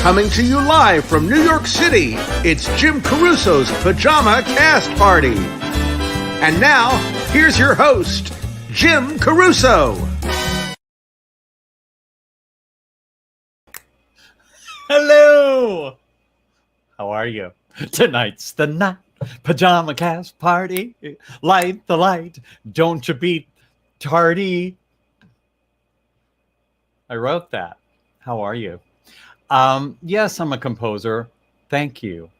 Coming to you live from New York City, it's Jim Caruso's Pajama Cast Party. And now, here's your host, Jim Caruso. Hello! How are you? Tonight's the night. Pajama Cast Party. Light the light. Don't you be tardy. I wrote that. How are you? Yes, I'm a composer. Thank you.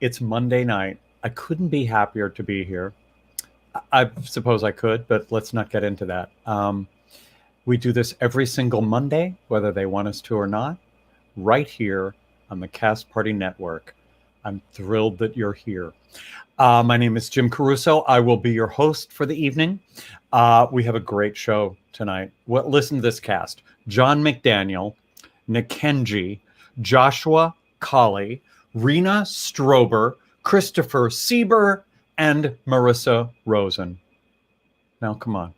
It's Monday night. I couldn't be happier to be here. I suppose I could, but let's not get into that. We do this every single Monday, whether they want us to or not, right here on the Cast Party Network. I'm thrilled that you're here. My name is Jim Caruso. I will be your host for the evening. We have a great show tonight. Well, listen to this cast. John McDaniel, Nikenji, Joshua Colley, Rena Strober, Christopher Sieber, and Marissa Rosen. Now, come on.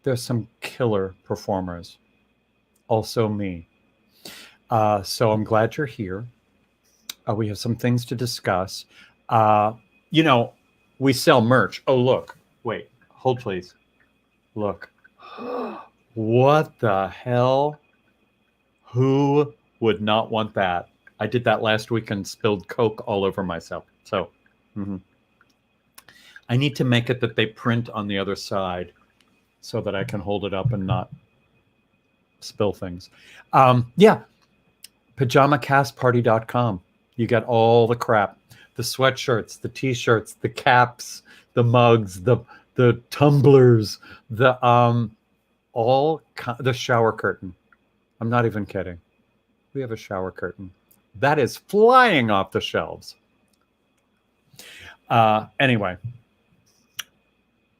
There's some killer performers. Also me. So I'm glad you're here. We have some things to discuss. We sell merch. Oh, look. Wait. Hold, please. Look. What the hell? Who would not want that? I did that last week and spilled Coke all over myself. So I need to make it that they print on the other side so that I can hold it up and not spill things. PajamaCastParty.com. You get all the crap. The sweatshirts, the t-shirts, the caps, the mugs, the tumblers, the shower curtain. I'm not even kidding. We have a shower curtain. That is flying off the shelves. Anyway,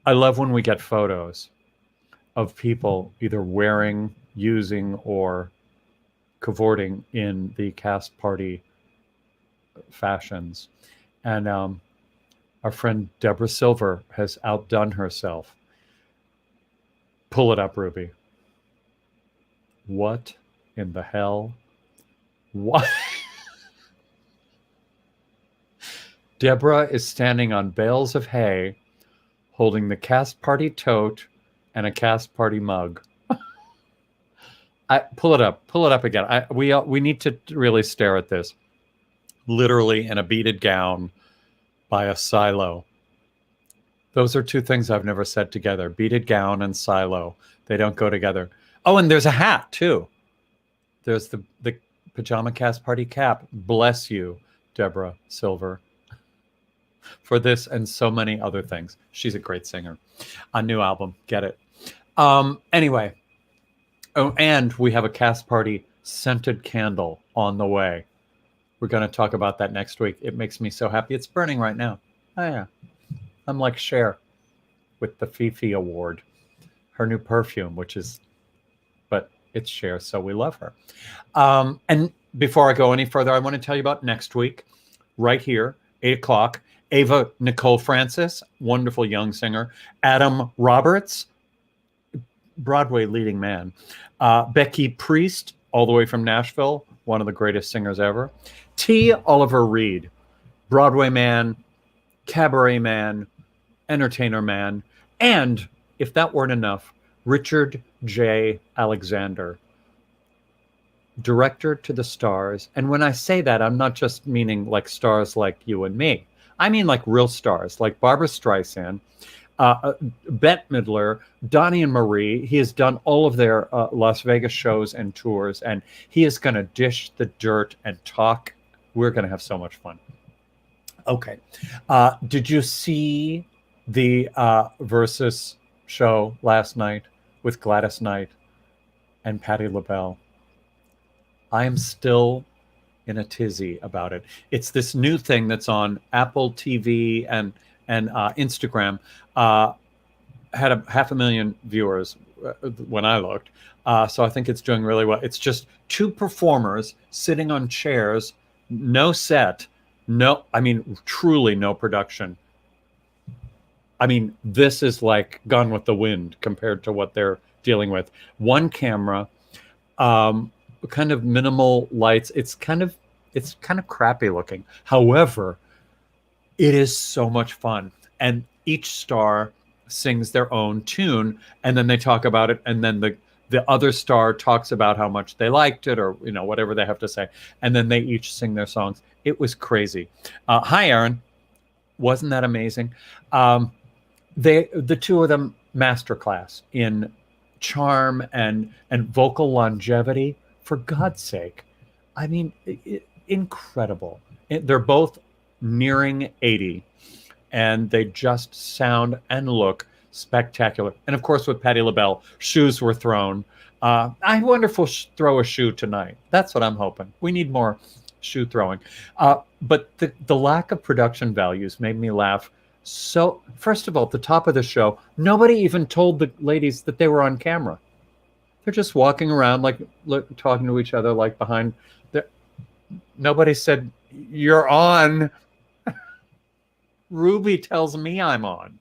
I love when we get photos of people either wearing, using, or cavorting in the Cast Party fashions. And our friend Deborah Silver has outdone herself. Pull it up, Ruby. What in the hell? What? Deborah is standing on bales of hay, holding the Cast Party tote and a Cast Party mug. Pull it up again. We need to really stare at this. Literally in a beaded gown by a silo. Those are two things I've never said together. Beaded gown and silo. They don't go together. Oh, and there's a hat too. There's the Pajama Cast Party cap. Bless you, Deborah Silver, for this and so many other things. She's a great singer. A new album. Get it. Anyway. Oh, and we have a Cast Party scented candle on the way. We're going to talk about that next week. It makes me so happy. It's burning right now. Oh, yeah. I'm like Cher with the Fifi Award. Her new perfume, but it's Cher, so we love her. And before I go any further, I want to tell you about next week, right here, 8 o'clock. Ava Nicole Francis, wonderful young singer. Adam Roberts, Broadway leading man. Becky Priest, all the way from Nashville, one of the greatest singers ever. T. Oliver Reed, Broadway man, cabaret man, entertainer man, and, if that weren't enough, Richard J. Alexander, director to the stars. And when I say that, I'm not just meaning like stars like you and me. I mean like real stars, like Barbra Streisand, Bette Midler, Donnie and Marie. He has done all of their Las Vegas shows and tours, and he is going to dish the dirt and talk. We're going to have so much fun. Okay. Did you see the Versus show last night with Gladys Knight and Patti LaBelle? I am still in a tizzy about it. It's this new thing that's on Apple TV and Instagram. Had 500,000 viewers when I looked. So I think it's doing really well. It's just two performers sitting on chairs, no set, truly no production. I mean, this is like Gone with the Wind compared to what they're dealing with. One camera, kind of minimal lights. It's kind of crappy looking. However, it is so much fun, and each star sings their own tune, and then they talk about it, and then the other star talks about how much they liked it, or whatever they have to say, and then they each sing their songs. It was crazy. Hi, Aaron. Wasn't that amazing? The two of them masterclass in charm and vocal longevity. For God's sake, I mean, incredible. They're both nearing 80, and they just sound and look spectacular. And of course, with Patti LaBelle, shoes were thrown. I wonder if we'll throw a shoe tonight. That's what I'm hoping. We need more shoe throwing. But the lack of production values made me laugh. So, first of all, at the top of the show, nobody even told the ladies that they were on camera. They're just walking around, like talking to each other, like behind. Nobody said, "You're on." Ruby tells me I'm on.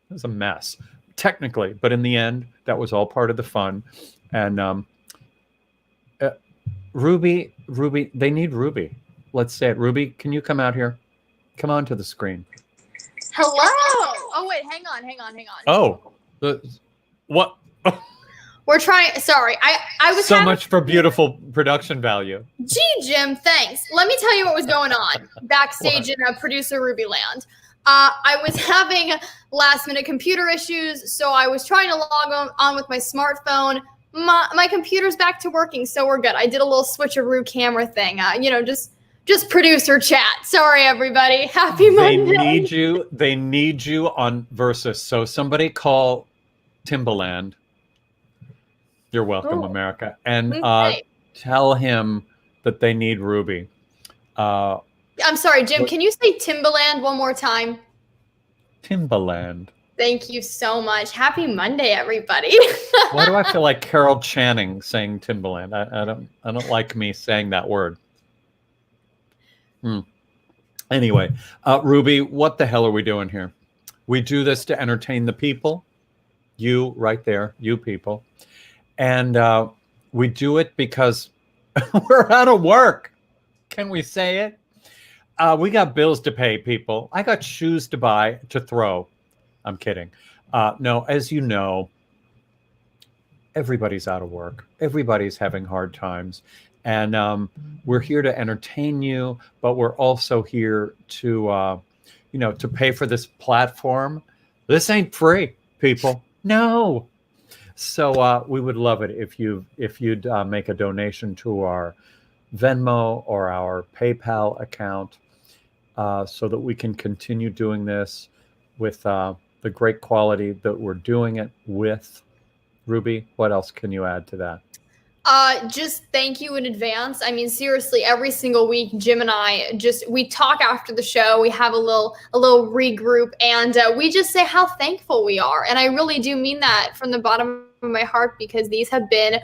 It was a mess, technically, but in the end, that was all part of the fun. And Ruby, they need Ruby. Let's say it. Ruby, can you come out here? Come on to the screen. Hello. Oh wait, hang on. Oh, what? We're trying. Sorry, I was so much for beautiful production value. Gee, Jim, thanks. Let me tell you what was going on backstage in producer Ruby Land. I was having last-minute computer issues, so I was trying to log on with my smartphone. My computer's back to working, so we're good. I did a little switcheroo camera thing. Just producer chat. Sorry, everybody. Happy Monday. They need you on Versus. So somebody call Timbaland. You're welcome, America. And tell him that they need Ruby. I'm sorry, Jim. Can you say Timbaland one more time? Timbaland. Thank you so much. Happy Monday, everybody. Why do I feel like Carol Channing saying Timbaland? I don't like me saying that word. Anyway, Ruby, what the hell are we doing here? We do this to entertain the people. You right there, you people. And we do it because we're out of work. Can we say it? We got bills to pay, people. I got shoes to buy, to throw. I'm kidding. No, as you know, everybody's out of work. Everybody's having hard times. And we're here to entertain you, but we're also here to, to pay for this platform. This ain't free, people. No. So we would love it if you'd make a donation to our Venmo or our PayPal account, so that we can continue doing this with the great quality that we're doing it with. Ruby, what else can you add to that? Just thank you in advance. I mean, seriously, every single week, Jim and I we talk after the show. We have a little regroup, and we just say how thankful we are. And I really do mean that from the bottom of my heart, because these have been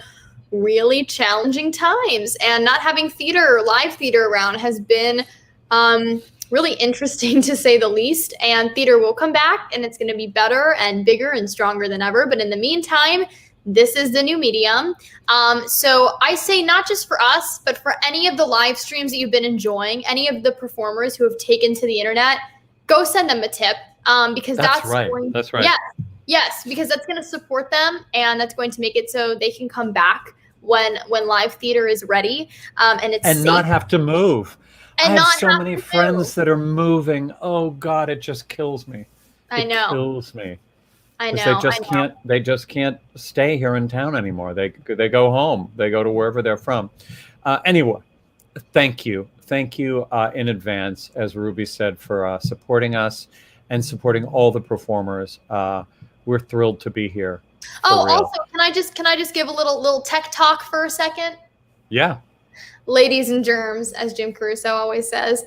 really challenging times, and not having live theater around has been really interesting, to say the least. And theater will come back, and it's going to be better and bigger and stronger than ever. But in the meantime, this is the new medium. So I say, not just for us, but for any of the live streams that you've been enjoying, any of the performers who have taken to the internet, go send them a tip, because that's right. That's right. Yes, because that's going to support them, and that's going to make it so they can come back when live theater is ready, and it's safe. Not have to move. And I have so many friends that are moving. Oh God, it just kills me. I know. It kills me. I know. They just can't stay here in town anymore. They go home. They go to wherever they're from. Anyway, thank you in advance, as Ruby said, for supporting us and supporting all the performers. We're thrilled to be here. Oh, also, can I just give a little tech talk for a second? Yeah. Ladies and germs, as Jim Caruso always says.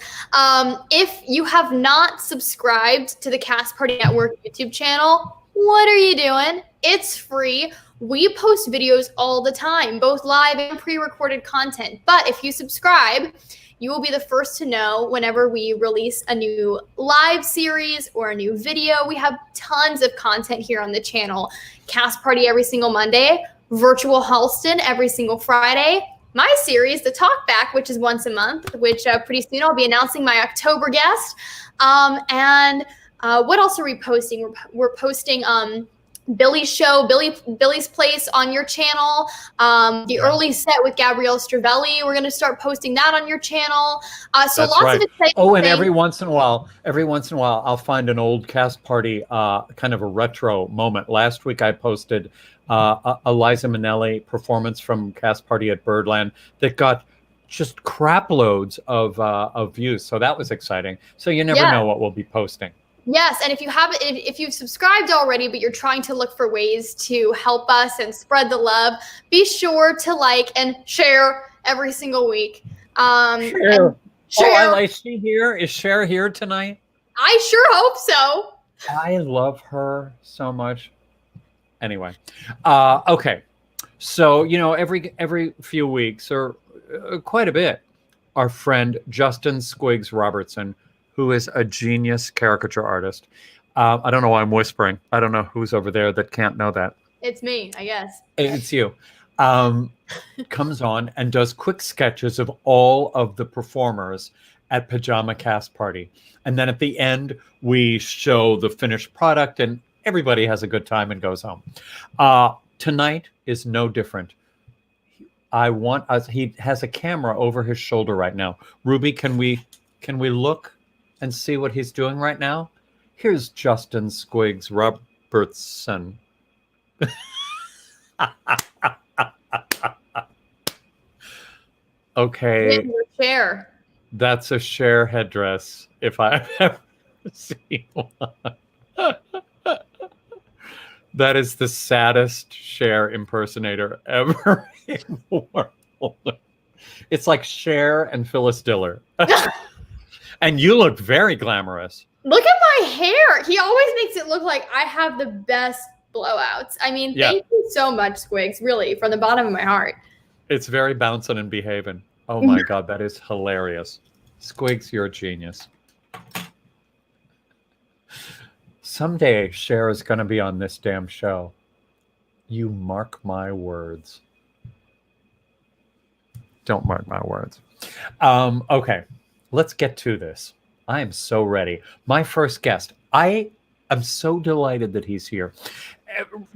If you have not subscribed to the Cast Party Network YouTube channel, what are you doing? It's free. We post videos all the time, both live and pre-recorded content. But if you subscribe, you will be the first to know whenever we release a new live series or a new video. We have tons of content here on the channel. Cast Party every single Monday. Virtual Halston every single Friday. My series, The Talk Back, which is once a month, which pretty soon I'll be announcing my October guest. And what else are we posting? We're posting Billy's show, Billy's Place on your channel. The early set with Gabrielle Stravelli. We're going to start posting that on your channel. So That's lots right. of exciting Oh, and things. every once in a while, I'll find an old cast party, kind of a retro moment. Last week I posted Eliza Minnelli performance from cast party at Birdland that got just crap loads of views. So that was exciting. So you never know what we'll be posting. Yes, and if you've subscribed already, but you're trying to look for ways to help us and spread the love, be sure to like and share every single week. Share. And share. Is she here? Is Cher here tonight? I sure hope so. I love her so much. Anyway, okay. So, every few weeks or quite a bit, our friend Justin Squigs Robertson, who is a genius caricature artist. I don't know why I'm whispering. I don't know who's over there that can't know that. It's me, I guess. It's you. Comes on and does quick sketches of all of the performers at Pajama Cast Party. And then at the end, we show the finished product and everybody has a good time and goes home. Tonight is no different. He has a camera over his shoulder right now. Ruby, can we look and see what he's doing right now? Here's Justin Squigs Robertson. Okay. In your chair. That's a Cher headdress, if I've ever seen one. That is the saddest Cher impersonator ever in the world. It's like Cher and Phyllis Diller. And you look very glamorous. Look at my hair. He always makes it look like I have the best blowouts. I mean, thank you so much, Squigs, really, from the bottom of my heart. It's very bouncing and behaving. Oh my God, that is hilarious. Squigs, you're a genius. Someday Cher is going to be on this damn show. You mark my words. Don't mark my words. Okay, let's get to this. I am so ready. My first guest. I am so delighted that he's here.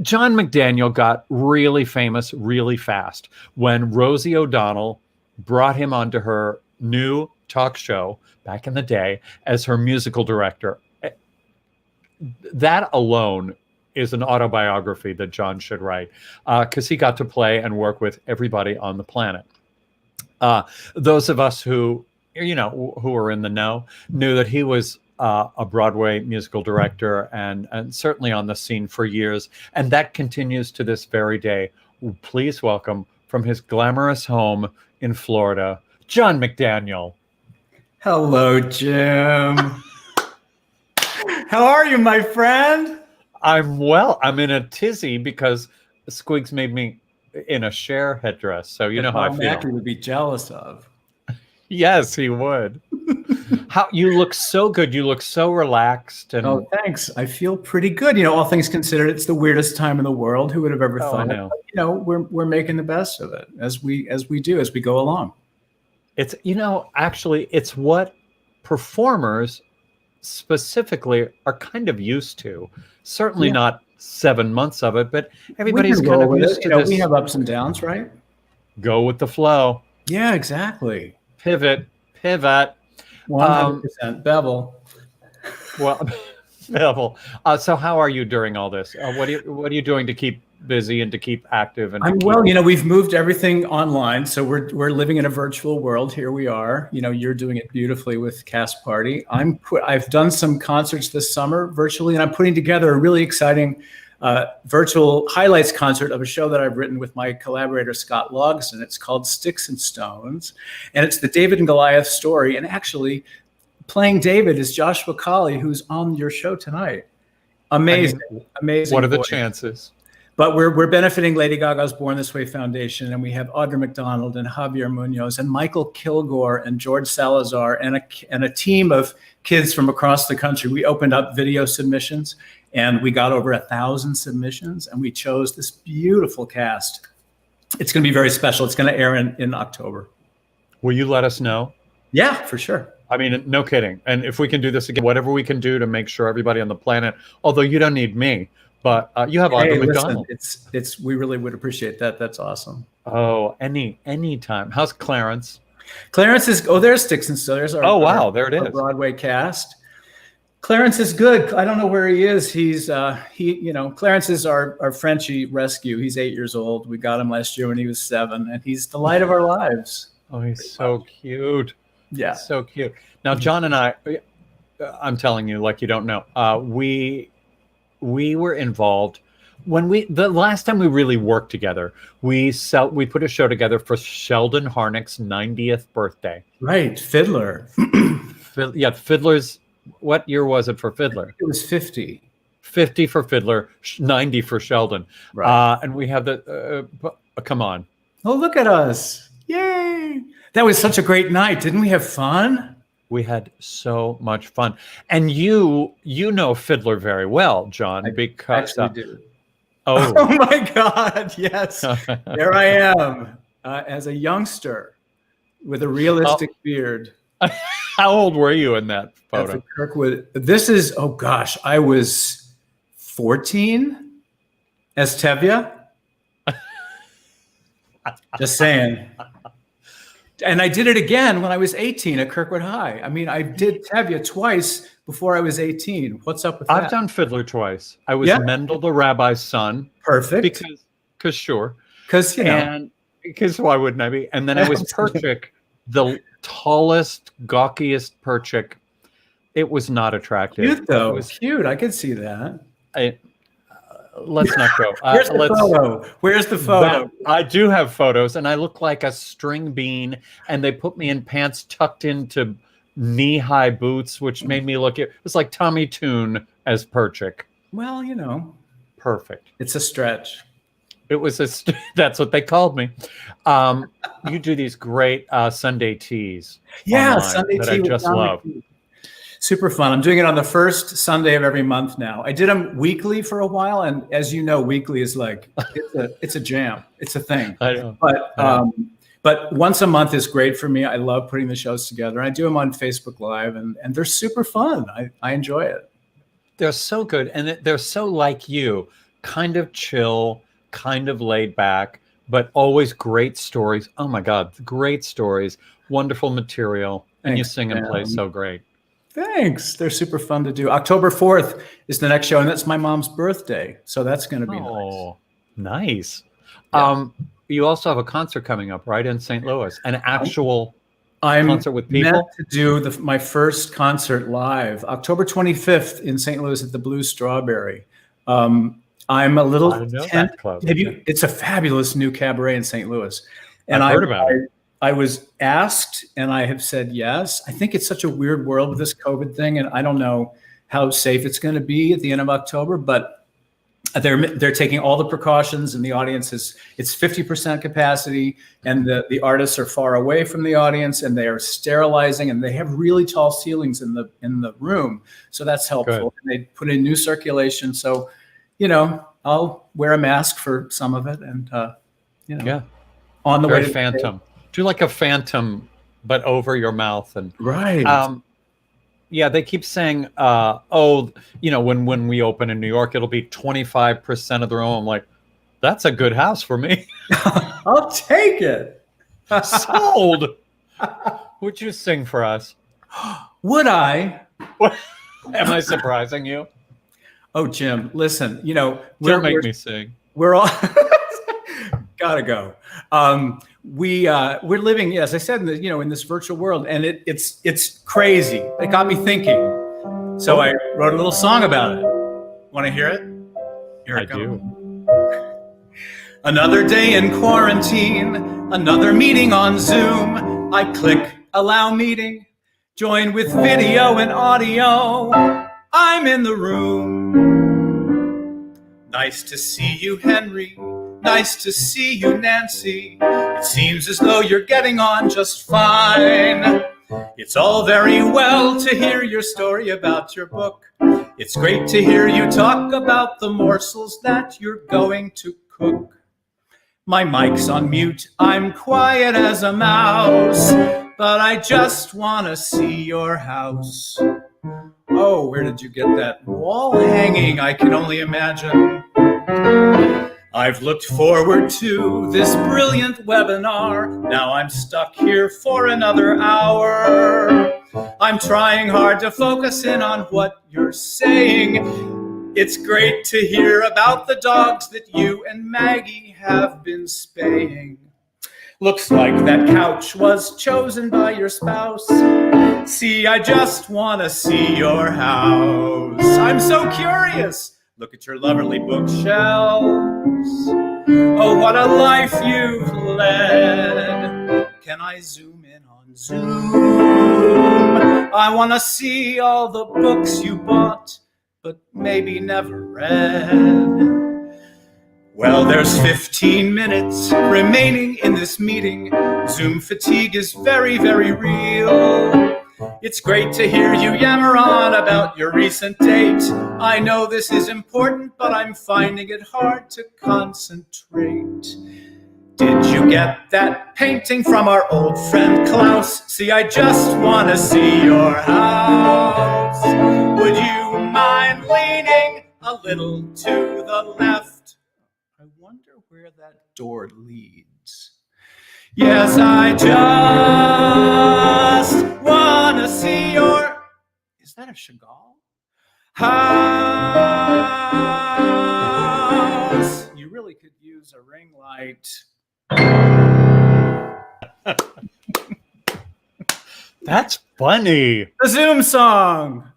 John McDaniel got really famous really fast when Rosie O'Donnell brought him onto her new talk show back in the day as her musical director. That alone is an autobiography that John should write, because he got to play and work with everybody on the planet. Those of us who were in the know knew that he was a Broadway musical director and certainly on the scene for years. And that continues to this very day. Please welcome from his glamorous home in Florida, John McDaniel. Hello, Jim. How are you, my friend? I'm well. I'm in a tizzy because Squigs made me in a Cher headdress. So you know how I feel. Macri would be jealous of. Yes, he would. How you look so good. You look so relaxed. And oh, thanks. I feel pretty good. All things considered, it's the weirdest time in the world. Who would have ever thought? I know. We're making the best of it as we go along. It's actually it's what performers specifically are kind of used to. Certainly not 7 months of it, but everybody's kind of used to this. We have ups and downs, right? Go with the flow. Yeah, exactly. Pivot. 100% Bevel. Well, Bevel. So how are you during all this? What are you doing to keep busy and to keep active? And we've moved everything online, so we're living in a virtual world. Here we are. You're doing it beautifully with Cast Party. I've done some concerts this summer virtually, and I'm putting together a really exciting virtual highlights concert of a show that I've written with my collaborator Scott Logson. It's called Sticks and Stones, and it's the David and Goliath story. And actually, playing David is Joshua Colley, who's on your show tonight. Amazing. What are the chances? But we're benefiting Lady Gaga's Born This Way Foundation, and we have Audra McDonald and Javier Munoz and Michael Kilgore and George Salazar and a team of kids from across the country. We opened up video submissions, and we got over 1,000 submissions, and we chose this beautiful cast it's going to be very special. It's going to air in October. Will you let us know? Yeah, for sure. I mean, no kidding. And if we can do this again, whatever we can do to make sure everybody on the planet, although you don't need me, but you have Audra McDonald. It's we really would appreciate that. That's awesome. Oh, any time. How's Clarence? Clarence is, there's Sticks and Stones. There's our there it is. Broadway cast. Clarence is good. I don't know where he is. He's Clarence is our Frenchie rescue. He's 8 years old. We got him last year when he was 7, and he's the light of our lives. Oh, he's so cute. Yeah. So cute. Now, John and I'm telling you, like you don't know, we were involved when the last time we really worked together. We put a show together for Sheldon Harnick's 90th birthday. Right, Fiddler. Fiddler's. What year was it for Fiddler? It was 50. 50 for Fiddler, 90 for Sheldon. Right. And we have come on. Oh, look at us. Yay. That was such a great night. Didn't we have fun? We had so much fun. And you know Fiddler very well, John, because I actually do. Oh my God. Yes. There I am as a youngster with a realistic beard. How old were you in that photo? That's Kirkwood. This is, oh gosh, I was 14 as Tevye. Just saying. And I did it again when I was 18 at Kirkwood High. I mean, I did Tevye twice before I was 18. What's up with that? I've done Fiddler twice. I was Mendel the rabbi's son. Perfect. Because sure. Because, because why wouldn't I be? And then I was Perchik, the tallest, gawkiest Perchik. It was not attractive. Cute, though. It was cute. I could see that. Let's not go. Where's the photo? Where's the photo? I do have photos, and I look like a string bean, and they put me in pants tucked into knee-high boots, which made me look, it was like Tommy Tune as Perchik. Well, Perfect. It's a stretch. It was that's what they called me. You do these great Sunday teas. Yeah, Sunday that tea I just love. Super fun. I'm doing it on the first Sunday of every month now. I did them weekly for a while, and as you know, weekly is like it's a jam. It's a thing. I know. But once a month is great for me. I love putting the shows together. I do them on Facebook Live, and they're super fun. I enjoy it. They're so good, and they're so like you, kind of chill, kind of laid back, but always great stories. Oh my God, great stories, wonderful material, and you sing and play so great. Thanks. They're super fun to do. October 4th is the next show, and that's my mom's birthday. So that's going to be nice. Oh, nice. Yeah. You also have a concert coming up, right, in St. Louis? An actual concert with I'm meant people? to do my first concert live, October 25th in St. Louis at the Blue Strawberry. I'm a little club. It's a fabulous new cabaret in St. Louis. And I've heard about it. I was asked, and I have said yes. I think it's such a weird world with this COVID thing, and I don't know how safe it's going to be at the end of October. But they're taking all the precautions, and the audience it's 50% capacity, and the artists are far away from the audience, and they are sterilizing, and they have really tall ceilings in the room, so that's helpful. And they put in new circulation, so I'll wear a mask for some of it, and on the way to Phantom. Do like a Phantom, but over your mouth, and right. They keep saying, when we open in New York, it'll be 25% of the room. I'm like, that's a good house for me. I'll take it. Sold. Would you sing for us? Would I? Am I surprising you? Oh, Jim, listen, Don't make me sing. We're all gotta go. We're living, as I said, in this virtual world, and it's crazy. It got me thinking. So I wrote a little song about it. Want to hear it? Here it goes. Another day in quarantine, another meeting on Zoom. I click allow meeting, join with video and audio. I'm in the room. Nice to see you, Henry. Nice to see you, Nancy. It seems as though you're getting on just fine. It's all very well to hear your story about your book. It's great to hear you talk about the morsels that you're going to cook. My mic's on mute, I'm quiet as a mouse, but I just wanna see your house. Oh, where did you get that wall hanging? I can only imagine. I've looked forward to this brilliant webinar. Now I'm stuck here for another hour. I'm trying hard to focus in on what you're saying. It's great to hear about the dogs that you and Maggie have been spaying. Looks like that couch was chosen by your spouse. See, I just want to see your house. I'm so curious. Look at your lovely bookshelves. Oh, what a life you've led. Can I zoom in on Zoom? I want to see all the books you bought, but maybe never read. Well, there's 15 minutes remaining in this meeting. Zoom fatigue is very, very real. It's great to hear you yammer on about your recent date. I know this is important, but I'm finding it hard to concentrate. Did you get that painting from our old friend Klaus? See, I just want to see your house. Would you mind leaning a little to the left? I wonder where that door leads. Yes, I just want to see your... Is that a Chagall? House. You really could use a ring light. That's funny. The Zoom song.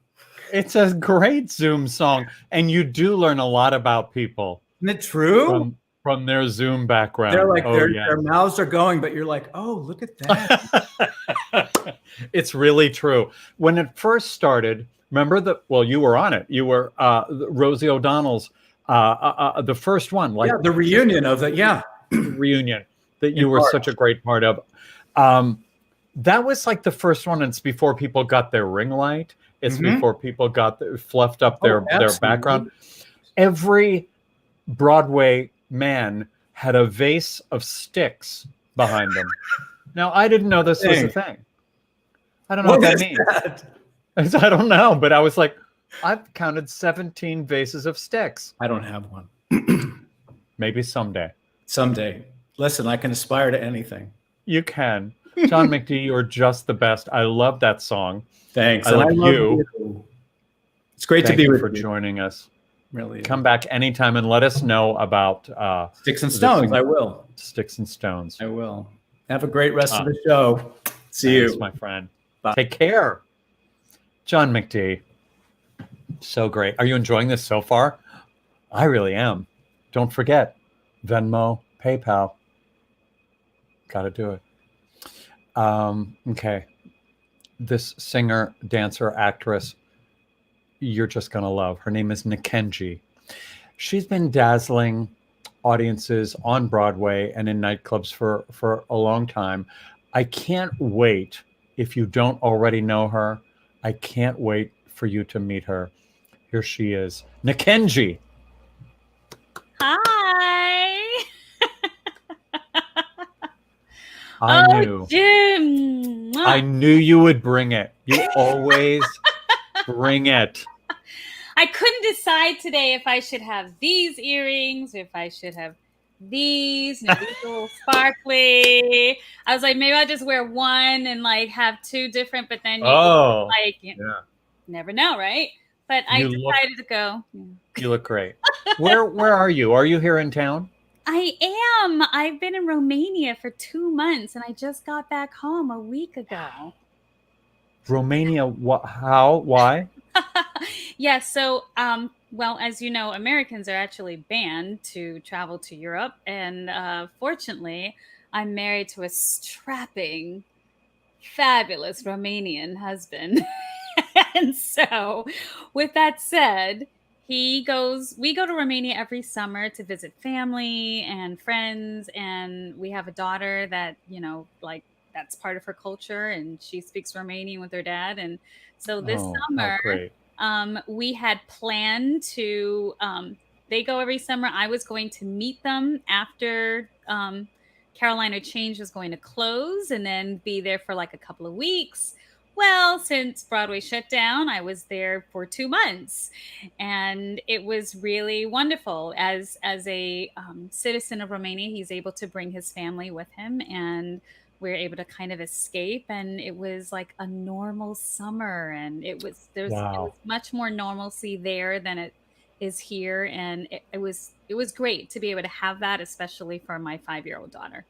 It's a great Zoom song. And you do learn a lot about people Isn't it true? from their Zoom background. They're like, Oh, their mouths are going, but you're like, oh, look at that. It's really true. When it first started, remember you were on it. You were Rosie O'Donnell's, the first one. Like the reunion of the, reunion that you were such a great part of. That was like the first one. It's before people got their ring light. It's before people fluffed up their background. Every Broadway man had a vase of sticks behind them. Now, I didn't know this was a thing. I don't know what that means. I don't know, but I was like, I've counted 17 vases of sticks. I don't have one. Maybe someday. Someday. Listen, I can aspire to anything. You can. John McD, you're just the best. I love that song. Thanks. I love you. It's great to be with you. Thank you for joining us. Really. Come back anytime and let us know about Sticks and Stones. I will. Sticks and Stones. I will. Have a great rest of the show. See you. My friend. Bye. Take care. John McD. So great. Are you enjoying this so far? I really am. Don't forget, Venmo, PayPal. Got to do it. Okay. This singer, dancer, actress, you're just going to love. Her name is Nikenji. She's been dazzling audiences on Broadway and in nightclubs for a long time. I can't wait, if you don't already know her, I can't wait for you to meet her. Here she is. Nikenji. Hi. Jim. I knew you would bring it. You always bring it. I couldn't decide today if I should have these earrings, if I should have these, and these little sparkly. I was like, maybe I'll just wear one and like have two different, but then never know, right? But I decided to go. You look great. Where are you? Are you here in town? I am. I've been in Romania for 2 months, and I just got back home a week ago. Romania? What? How? Why? Yes. So, well, as you know, Americans are actually banned to travel to Europe. And fortunately, I'm married to a strapping, fabulous Romanian husband. And so, with that said, we go to Romania every summer to visit family and friends. And we have a daughter that, that's part of her culture. And she speaks Romanian with her dad. And so this summer, we had planned to they go every summer. I was going to meet them after Caroline or Change was going to close and then be there for like a couple of weeks. Well, since Broadway shut down, I was there for 2 months, and it was really wonderful. As a citizen of Romania, he's able to bring his family with him, and we're able to kind of escape. And it was like a normal summer, and it was much more normalcy there than it is here, and it was great to be able to have that, especially for my 5-year-old daughter.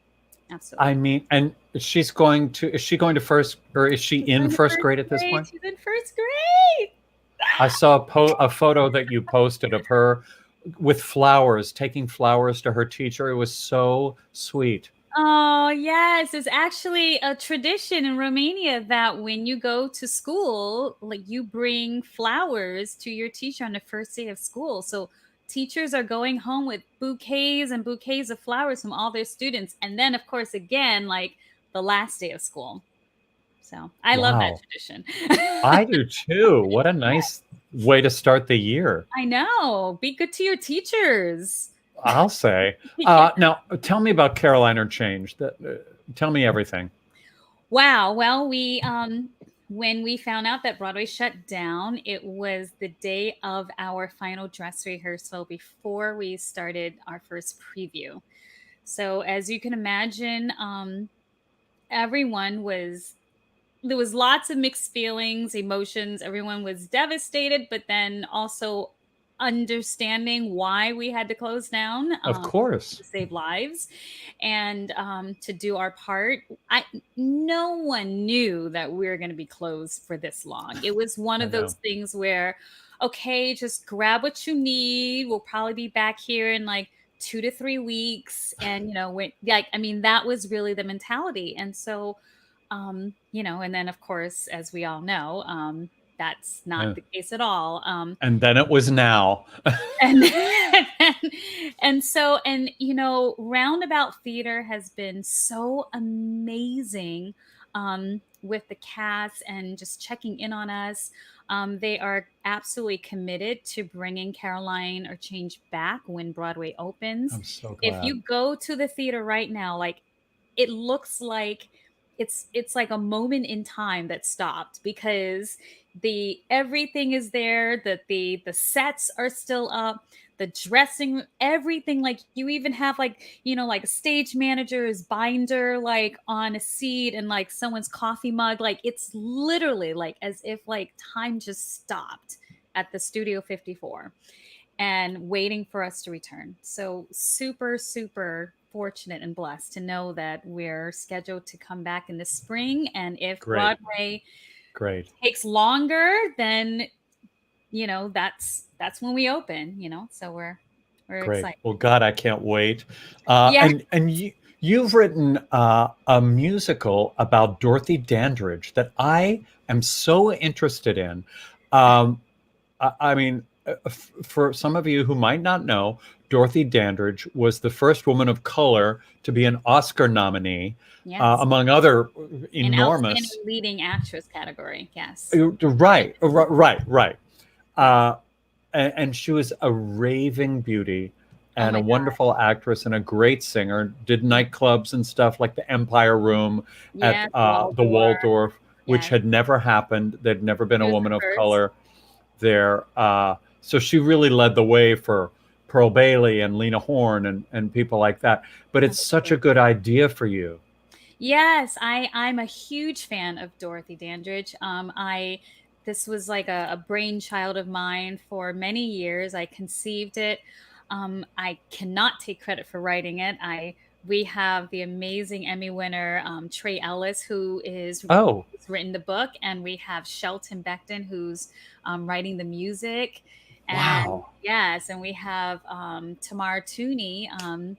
Absolutely. I mean, and is she going to first, or is she in first grade at this point? She's in first grade. I saw a photo that you posted of her with flowers, taking flowers to her teacher. It was so sweet. Oh, yes. It's actually a tradition in Romania that when you go to school, like, you bring flowers to your teacher on the first day of school. So teachers are going home with bouquets and bouquets of flowers from all their students. And then, of course, again, like the last day of school. So I love that tradition. I do too. What a nice way to start the year. I know. Be good to your teachers. I'll say. Now, tell me about Caroline or Change. Tell me everything. Wow. Well, when we found out that Broadway shut down, it was the day of our final dress rehearsal before we started our first preview. So as you can imagine, there was lots of mixed feelings, emotions. Everyone was devastated, but then also understanding why we had to close down, of course, to save lives and to do our part. No one knew that we were going to be closed for this long. It was one of those things where, okay, just grab what you need. We'll probably be back here in like 2 to 3 weeks. And, that was really the mentality. And so, and then of course, as we all know, that's not the case at all. And then it was now. Roundabout Theater has been so amazing with the cast and just checking in on us. They are absolutely committed to bringing Caroline or Change back when Broadway opens. I'm so glad. If you go to the theater right now, like, it looks like it's like a moment in time that stopped, because everything is there, that the sets are still up, the dressing, everything. Like, you even have like a stage manager's binder like on a seat, and like someone's coffee mug. Like, it's literally like as if like time just stopped at the Studio 54 and waiting for us to return. So super, super fortunate and blessed to know that we're scheduled to come back in the spring. And if Broadway takes longer, then that's when we open. So we're excited. Well, God, I can't wait. And you've written a musical about Dorothy Dandridge that I am so interested in. I mean, for some of you who might not know, Dorothy Dandridge was the first woman of color to be an Oscar nominee, among other enormous. In a leading actress category, yes. Right. And she was a raving beauty and a wonderful actress and a great singer. Did nightclubs and stuff like the Empire Room at the Waldorf, which had never happened. There'd never been a woman of color there. So she really led the way for Pearl Bailey and Lena Horne and people like that. But it's such a good idea for you. Yes, I'm a huge fan of Dorothy Dandridge. This was like a brainchild of mine for many years. I conceived it. I cannot take credit for writing it. We have the amazing Emmy winner, Trey Ellis, who's written the book. And we have Shelton Becton, who's writing the music. And yes, and we have Tamar Tooney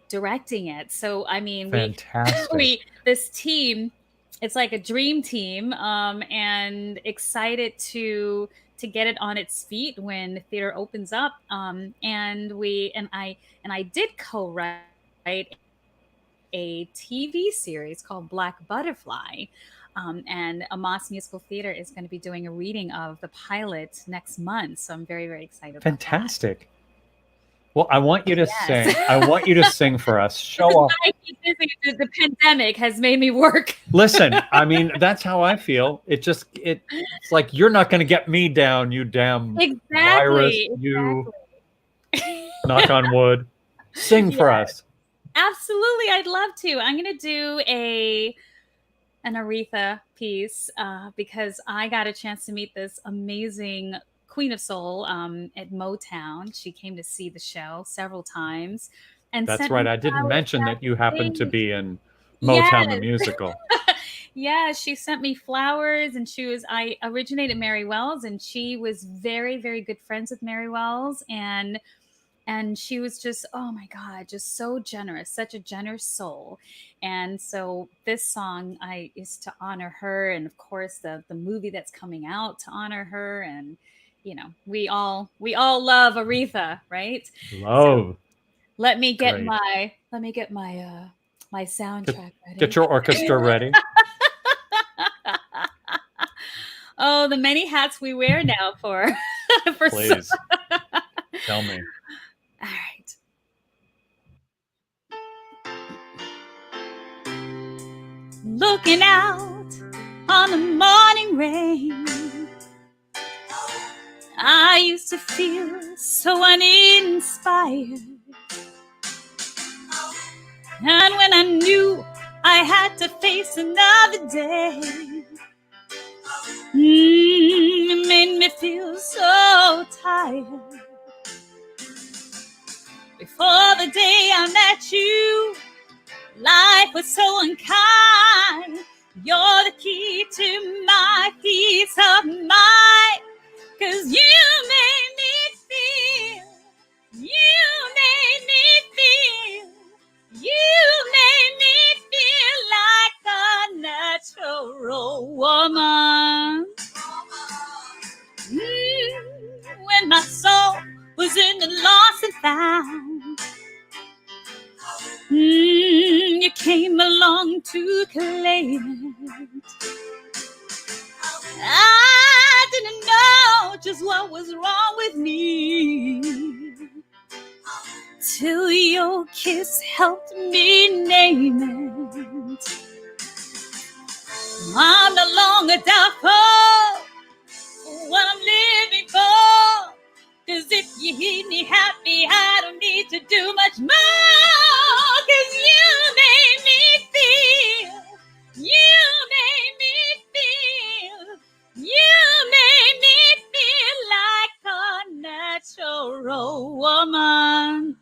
directing it. So I mean, fantastic. This team, it's like a dream team, and excited to get it on its feet when the theater opens up. And I did co-write a TV series called Black Butterfly. And Amos Musical Theater is going to be doing a reading of the pilot next month. So I'm very, very excited about Fantastic. Well, I want you to Yes. sing. I want you to sing for us. Show off. I keep busy. The pandemic has made me work. Listen, I mean, that's how I feel. It's like you're not going to get me down, you damn virus. Exactly. You knock on wood. Sing for us. Absolutely, I'd love to. I'm going to do an Aretha piece because I got a chance to meet this amazing Queen of Soul at Motown. She came to see the show several times. And That's sent right. me I didn't flowers mention that you happened to backstage. be in Motown the Yes. musical. Yeah, she sent me flowers, and I originated Mary Wells, and she was very, very good friends with Mary Wells, and she was just, oh my God, just so generous, such a generous soul. And so this song is to honor her, and of course the movie that's coming out to honor her, and we all love Aretha, right? Love. Let me get Great. my soundtrack ready. Get your orchestra ready. Oh, the many hats we wear now for Please. Tell me. All right. Looking out on the morning rain, I used to feel so uninspired. And when I knew I had to face another day, it made me feel so tired. Before the day I met you, life was so unkind. You're the key to my peace of mind. 'Cause you made me feel, you made me feel, you made me feel like a natural woman. When my soul was in the lost and found, you came along to claim it. I didn't know just what was wrong with me till your kiss helped me name it. I'm no longer doubtful what I'm living for. 'Cause if you keep me happy, I don't need to do much more. 'Cause you made me feel, you made me feel, you made me feel like a natural woman.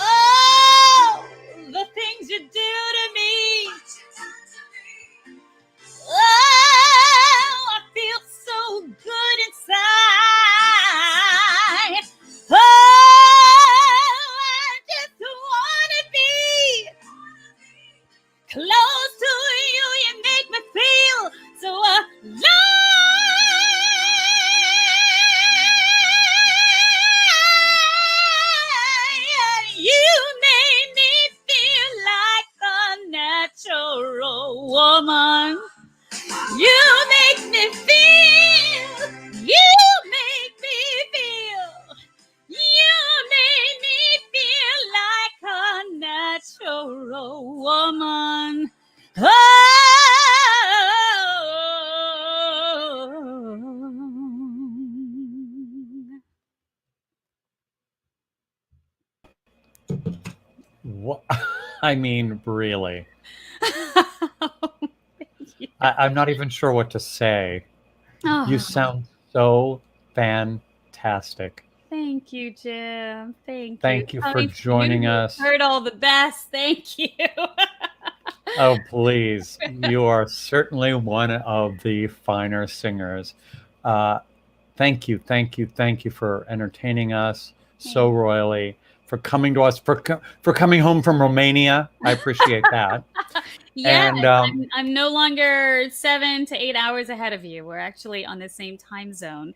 Oh, the things you do to me. Oh, I feel so good inside. Oh, I just want to be close to you. You make me feel so alive. You made me feel like a natural woman. You make me feel, you make me feel, you made me feel like a natural woman. Oh. What? I mean, really. I'm not even sure what to say. Oh, You sound so fantastic. thank you, Jim. Thank you. Thank you for Coming from joining you, us. Heard all the best. Thank you. Oh, please. You are certainly one of the finer singers. Thank you for entertaining us so royally, for coming to us, for coming home from Romania. I appreciate that. Yeah, And, I'm no longer 7 to 8 hours ahead of you. We're actually on the same time zone.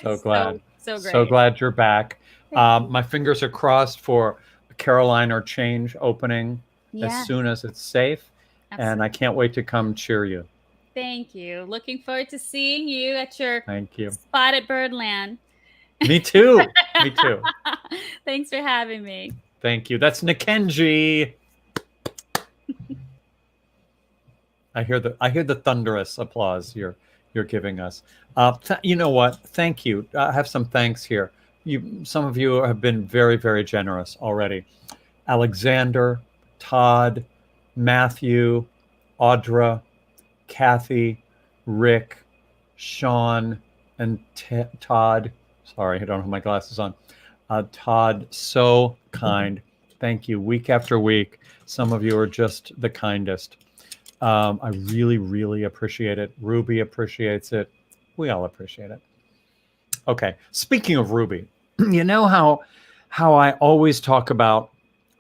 So glad. So great. So glad you're back. Thank you. My fingers are crossed for Caroline or Change opening Yeah, as soon as it's safe. And I can't wait to come cheer you. thank you. Looking forward to seeing you at your Thank you. spot at Birdland. Me too. Me too. Thanks for having me. Thank you. That's Nikenji. I hear the thunderous applause you're giving us. You know what? Thank you. I have some thanks here. Some of you have been very, very generous already. Alexander, Todd, Matthew, Audra, Kathy, Rick, Sean, and Todd. Sorry, I don't have my glasses on. Todd, so kind. Thank you. Week after week, some of you are just the kindest. I really, really appreciate it. Ruby appreciates it. We all appreciate it. Okay. Speaking of Ruby, you know how I always talk about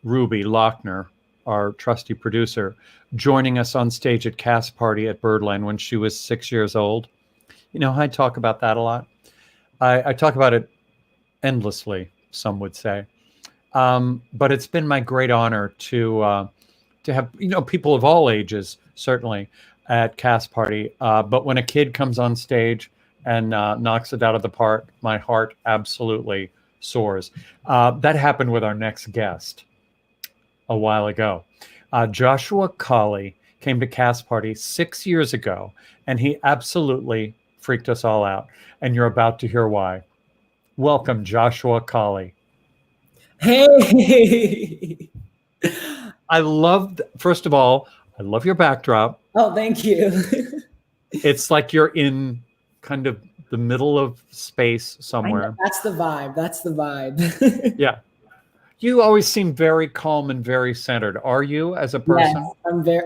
Ruby Lochner, our trusty producer, joining us on stage at Cast Party at Birdland when she was 6 years old. You know, I talk about that a lot. I talk about it endlessly, some would say. But it's been my great honor to have, people of all ages, certainly, at Cast Party. But when a kid comes on stage and knocks it out of the park, my heart absolutely soars. That happened with our next guest a while ago. Joshua Colley came to Cast Party 6 years ago, and he absolutely freaked us all out. And you're about to hear why. Welcome, Joshua Colley. Hey! First of all, I love your backdrop. Oh, thank you. It's like you're in kind of the middle of space somewhere. That's the vibe. That's the vibe. Yeah. You always seem very calm and very centered. Are you as a person? Yes,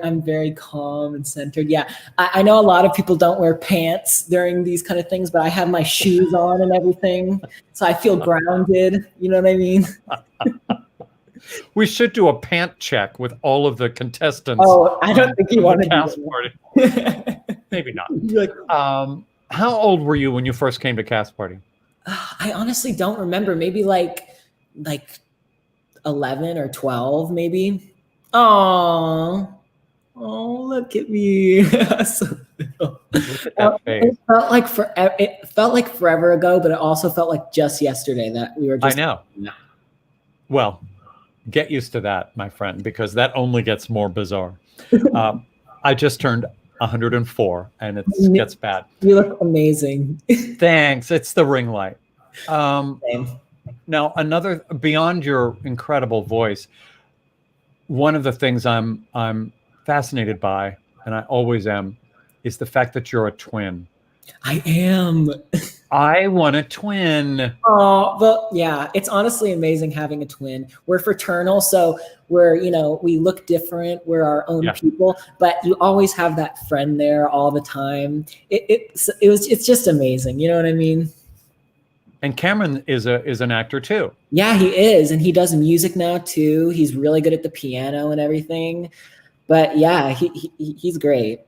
I'm very calm and centered. Yeah. I know a lot of people don't wear pants during these kind of things, but I have my shoes on and everything. So I feel grounded. You know what I mean? We should do a pant check with all of the contestants. Oh, I don't think you want to Cast Party. Maybe not. How old were you when you first came to Cast Party? I honestly don't remember. Maybe like 11 or 12, maybe. Oh, look at me. Look at that face. It felt like forever ago, but it also felt like just yesterday that we were just. I know. Well, get used to that, my friend, because that only gets more bizarre. I just turned 104, and it gets bad. You look amazing. Thanks. It's the ring light. Same. Now, beyond your incredible voice, one of the things I'm fascinated by, and I always am, is the fact that you're a twin. I am. I want a twin. Oh, well, yeah, it's honestly amazing having a twin. We're fraternal, so we look different. We're our own people, but you always have that friend there all the time. It's just amazing. You know what I mean? And Cameron is an actor too. Yeah, he is, and he does music now too. He's really good at the piano and everything. But yeah, he's great.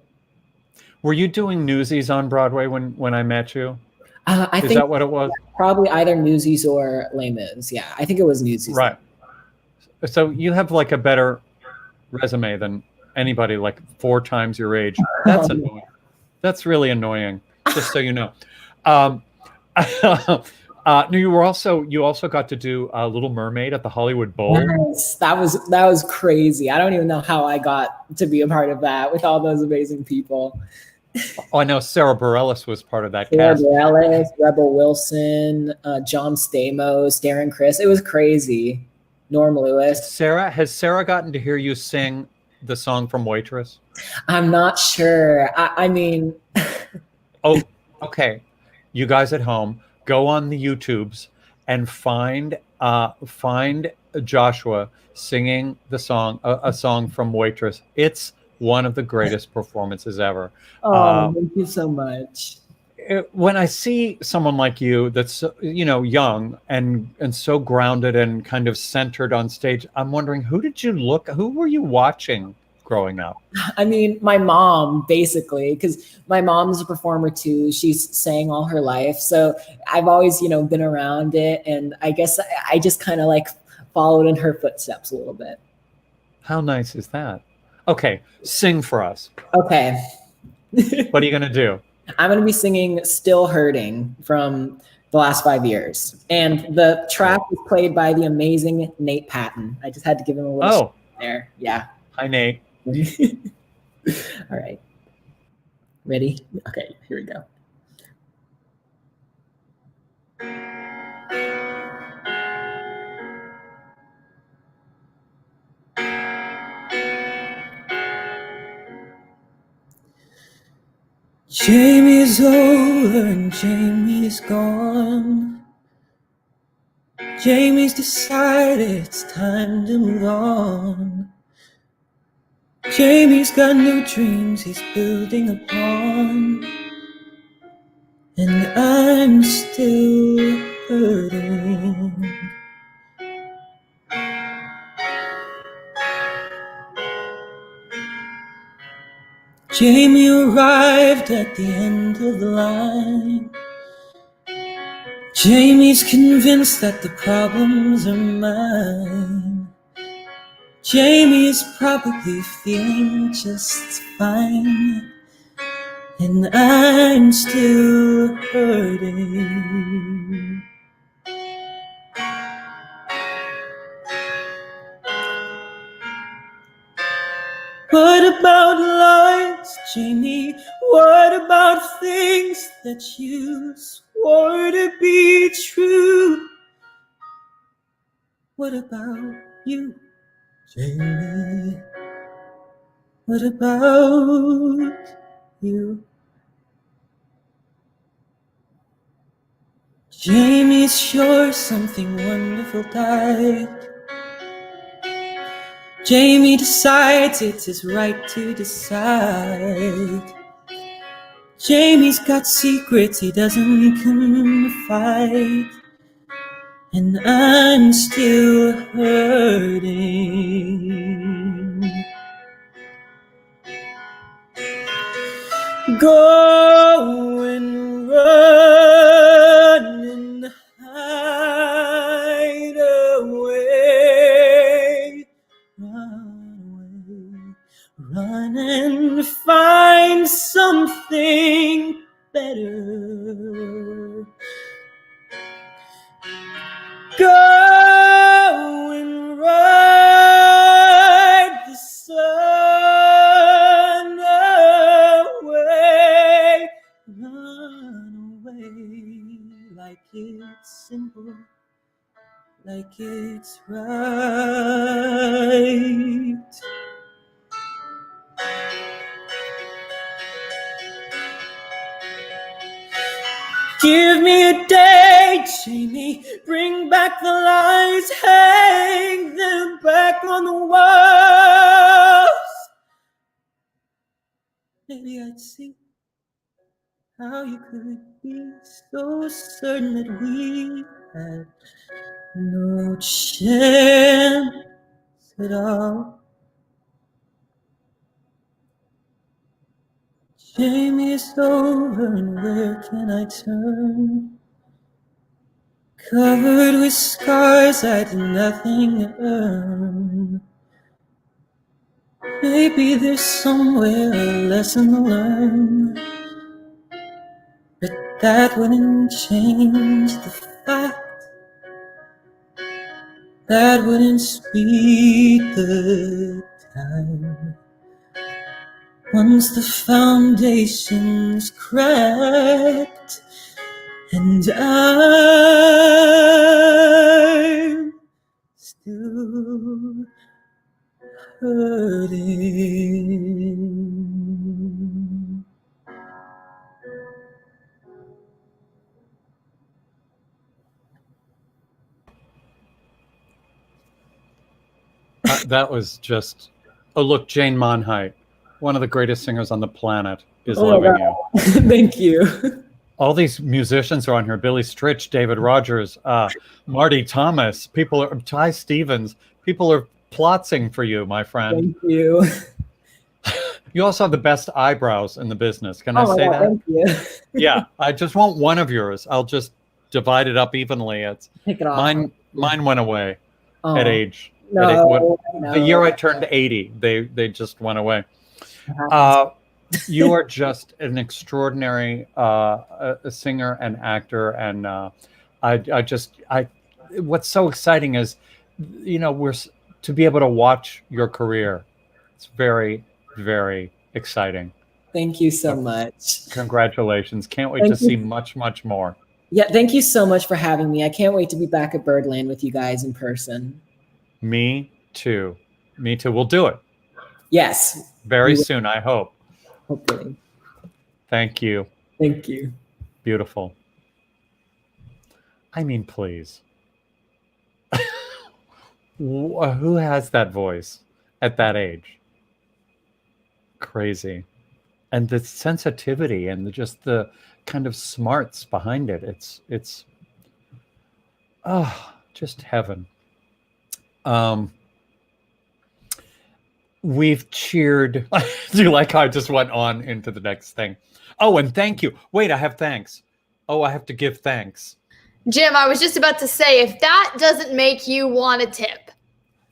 Were you doing Newsies on Broadway when I met you? I think that what it was? Probably either Newsies or Les Mis. Yeah, I think it was Newsies. Right. So you have like a better resume than anybody, like 4 times your age. That's annoying. That's really annoying. Just so you know. You also got to do Little Mermaid at the Hollywood Bowl. Yes, that was crazy. I don't even know how I got to be a part of that with all those amazing people. Oh, I know Sarah Bareilles was part of that Sarah cast. Bareilles, Rebel Wilson, John Stamos, Darren Criss. It was crazy. Norm Lewis. Has Sarah gotten to hear you sing the song from Waitress? I'm not sure. I mean. Oh, okay. You guys at home, go on the YouTubes and find Joshua singing the song, a song from Waitress. It's one of the greatest performances ever. Oh, thank you so much. When I see someone like you that's young and so grounded and kind of centered on stage, I'm wondering, who were you watching growing up? I mean, my mom, basically, because my mom's a performer too. She's sang all her life. So I've always, been around it. And I guess I just kind of like followed in her footsteps a little bit. How nice is that? Okay, sing for us. Okay. What are you going to do? I'm going to be singing Still Hurting from the last 5 years. And the track was played by the amazing Nate Patton. I just had to give him a little Oh, there. Yeah. hi, Nate. All right. Ready? Okay, here we go. Jamie's over and Jamie's gone. Jamie's decided it's time to move on. Jamie's got new dreams he's building upon. And I'm still hurting. Jamie arrived at the end of the line. Jamie's convinced that the problems are mine. Jamie is probably feeling just fine. And I'm still hurting. What about lies, Jamie? What about things that you swore to be true? What about you, Jamie? What about you? Jamie's sure something wonderful died. Jamie decides it's his right to decide. Jamie's got secrets he doesn't confide. And I'm still hurting. Go and run and hide away. Run and find something better. Go and ride the sun away. Run away like it's simple, like it's right. Give me a day, Jamie. Bring back the lies, hang them back on the walls. Maybe I'd see how you could be so certain that we had no chance at all. Jamie's over, and where can I turn? Covered with scars I did nothing to earn. Maybe there's somewhere a lesson to learn, but that wouldn't change the fact. That wouldn't speed the time. Once the foundation's cracked, and I'm still hurting. That was just... Oh, look, Jane Monheit, one of the greatest singers on the planet, is loving you. Thank you. All these musicians are on here. Billy Stritch, David Rogers, Marty Thomas, Ty Stevens. People are plotzing for you, my friend. Thank you. You also have the best eyebrows in the business. Can I say that? Thank you. Yeah, I just want one of yours. I'll just divide it up evenly. Take it off. Mine went away at age. No, The year I turned 80, they just went away. You are just an extraordinary a singer and actor, and what's so exciting is, to be able to watch your career. It's very, very exciting. Thank you so much. Congratulations. Can't wait to see much, much more. Yeah, thank you so much for having me. I can't wait to be back at Birdland with you guys in person. Me too. Me too. We'll do it. Yes. Very soon, I hope. Hopefully. Thank you. Thank you. Beautiful. I mean, please. Who has that voice at that age? Crazy. And the sensitivity and just the kind of smarts behind it. It's just heaven. We've cheered. Do you like how I just went on into the next thing? Oh, and thank you. Wait, I have thanks. Oh, I have to give thanks. Jim, I was just about to say, if that doesn't make you want a tip.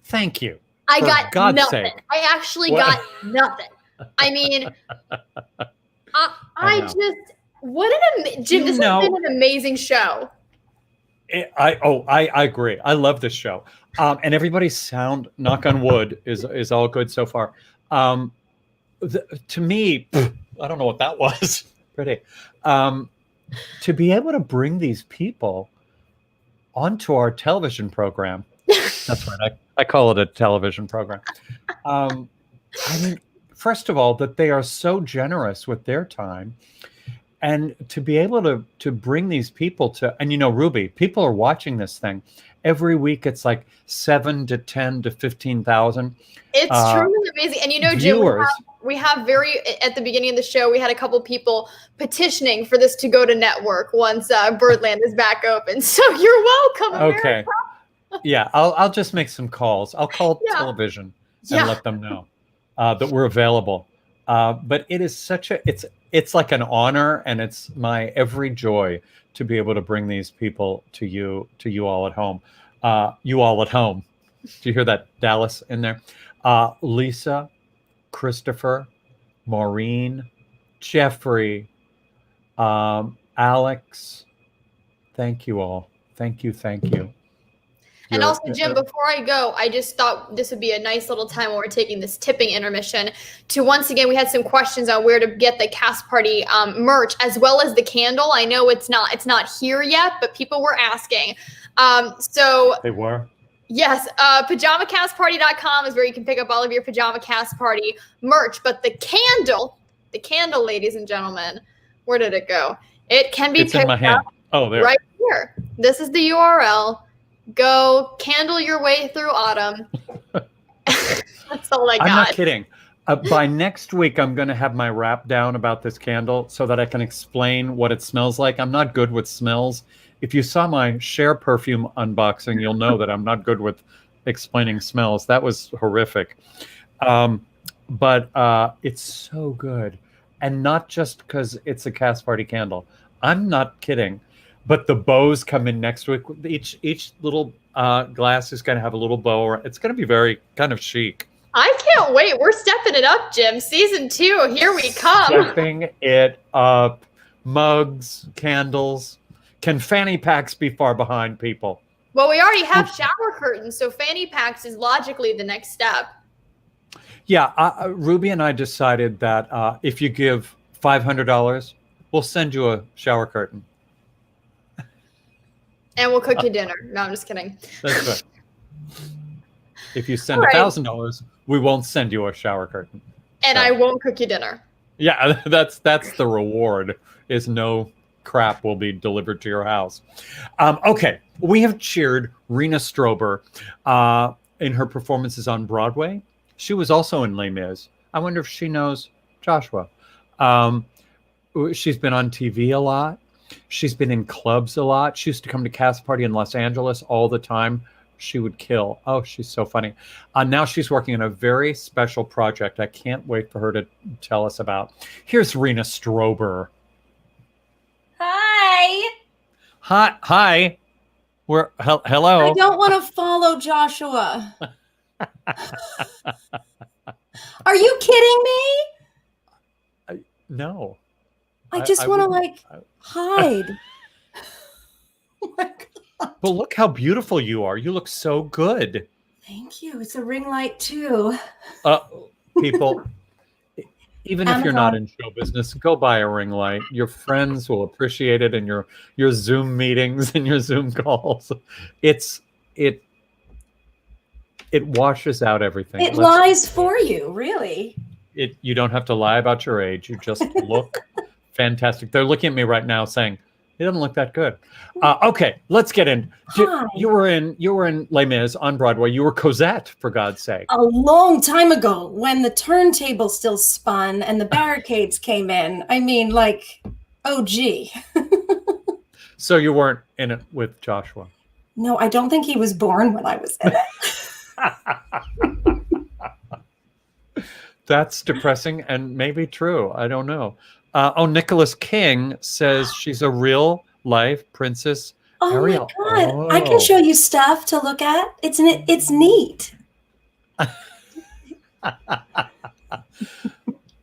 Thank you. I For got God's nothing. sake. I actually What? got nothing. I mean, I know. just, Jim, this has been an amazing show. I agree. I love this show. And everybody's sound, knock on wood, is all good so far. To me, I don't know what that was. Pretty. To be able to bring these people onto our television program. That's right. I call it a television program. I mean, first of all, that they are so generous with their time. And to be able to bring these people to, and Ruby, people are watching this thing. Every week it's like 7 to 10 to 15,000. It's truly amazing. And Jim, viewers. we have at the beginning of the show, we had a couple people petitioning for this to go to network once Birdland is back open. So you're welcome, America. Okay. Yeah, I'll just make some calls. I'll call television and let them know that we're available. But it is it's like an honor, and it's my every joy to be able to bring these people to you all at home. You all at home. Do you hear that, Dallas, in there? Lisa, Christopher, Maureen, Jeffrey, Alex. Thank you all. Thank you. And also, Jim, before I go, I just thought this would be a nice little time when we're taking this tipping intermission to once again, we had some questions on where to get the Cast Party merch as well as the candle. I know it's not here yet, but people were asking. So they were. Yes, pajamacastparty.com is where you can pick up all of your Pajama Cast Party merch. But the candle, ladies and gentlemen, where did it go? It can be picked in my hand. Oh, there. Right here. This is the URL. Go candle your way through autumn. That's all I got. I'm not kidding. By next week, I'm going to have my rap down about this candle so that I can explain what it smells like. I'm not good with smells. If you saw my Cher perfume unboxing, you'll know that I'm not good with explaining smells. That was horrific. But it's so good. And not just because it's a Cast Party candle. I'm not kidding. But the bows come in next week. Each little glass is going to have a little bow. It's going to be very kind of chic. I can't wait. We're stepping it up, Jim. Season 2, here we come. Stepping it up. Mugs, candles. Can fanny packs be far behind, people? Well, we already have shower curtains, so fanny packs is logically the next step. Yeah, Ruby and I decided that if you give $500, we'll send you a shower curtain. And we'll cook you dinner. No, I'm just kidding. That's right. If you send $1,000, we won't send you a shower curtain. And I won't cook you dinner. Yeah, that's the reward, is no crap will be delivered to your house. Okay, we have cheered Rena Strober in her performances on Broadway. She was also in Les Mis. I wonder if she knows Joshua. She's been on TV a lot. She's been in clubs a lot. She used to come to Cast Party in Los Angeles all the time. She would kill. Oh, she's so funny. Now she's working on a very special project. I can't wait for her to tell us about. Here's Rena Strober. Hi. Hi. Hello. I don't want to follow Joshua. Are you kidding me? No. I just want to wouldn't- hide. Oh my God. But look how beautiful you are. You look so good. Thank you. It's a ring light too. People, even if you're not Amazon. in show business, go buy a ring light. Your friends will appreciate it in your Zoom meetings and your Zoom calls. It washes out everything. It lies for you, really. You don't have to lie about your age. You just look fantastic. They're looking at me right now saying, "He doesn't look that good." Okay, let's get in. Hi. You were in Les Mis on Broadway. You were Cosette, for God's sake. A long time ago, when the turntable still spun and the barricades came in. I mean, like, oh gee. So you weren't in it with Joshua. No, I don't think he was born when I was in it. That's depressing and maybe true. I don't know. Nicholas King says she's a real life Princess Oh Ariel. my God. I can show you stuff to look at. It's neat.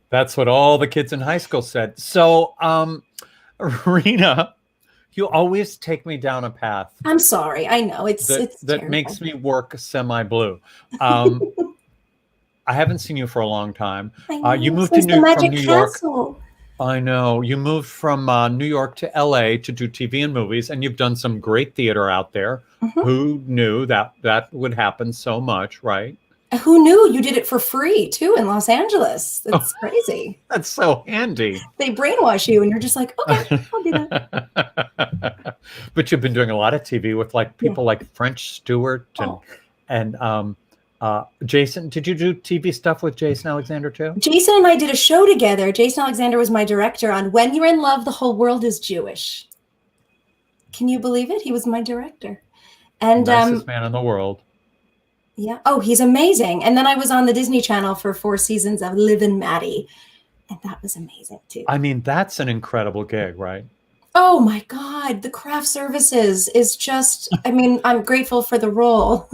That's what all the kids in high school said. So, Rena, you always take me down a path I'm sorry. I know it's that terrible. makes me work semi-blue. I haven't seen you for a long time. I know, You moved since to the from Magic New York. Castle. I know. You moved from New York to LA to do TV and movies, and you've done some great theater out there. Mhm. Who knew that would happen so much, right? Who knew you did it for free too in Los Angeles? That's crazy. That's so handy. They brainwash you and you're just like, okay, I'll do that. But you've been doing a lot of TV with like people like French Stewart and Jason. Did you do TV stuff with Jason Alexander too? Jason and I did a show together. Jason Alexander was my director on When You're in Love, the Whole World is Jewish. Can you believe it? He was my director. And Nicest man in the world. yeah. Oh, he's amazing. And then I was on the Disney Channel for 4 seasons of Liv and Maddie. And that was amazing too. I mean, that's an incredible gig, right? Oh my God. The craft services is just, I mean, I'm grateful for the role.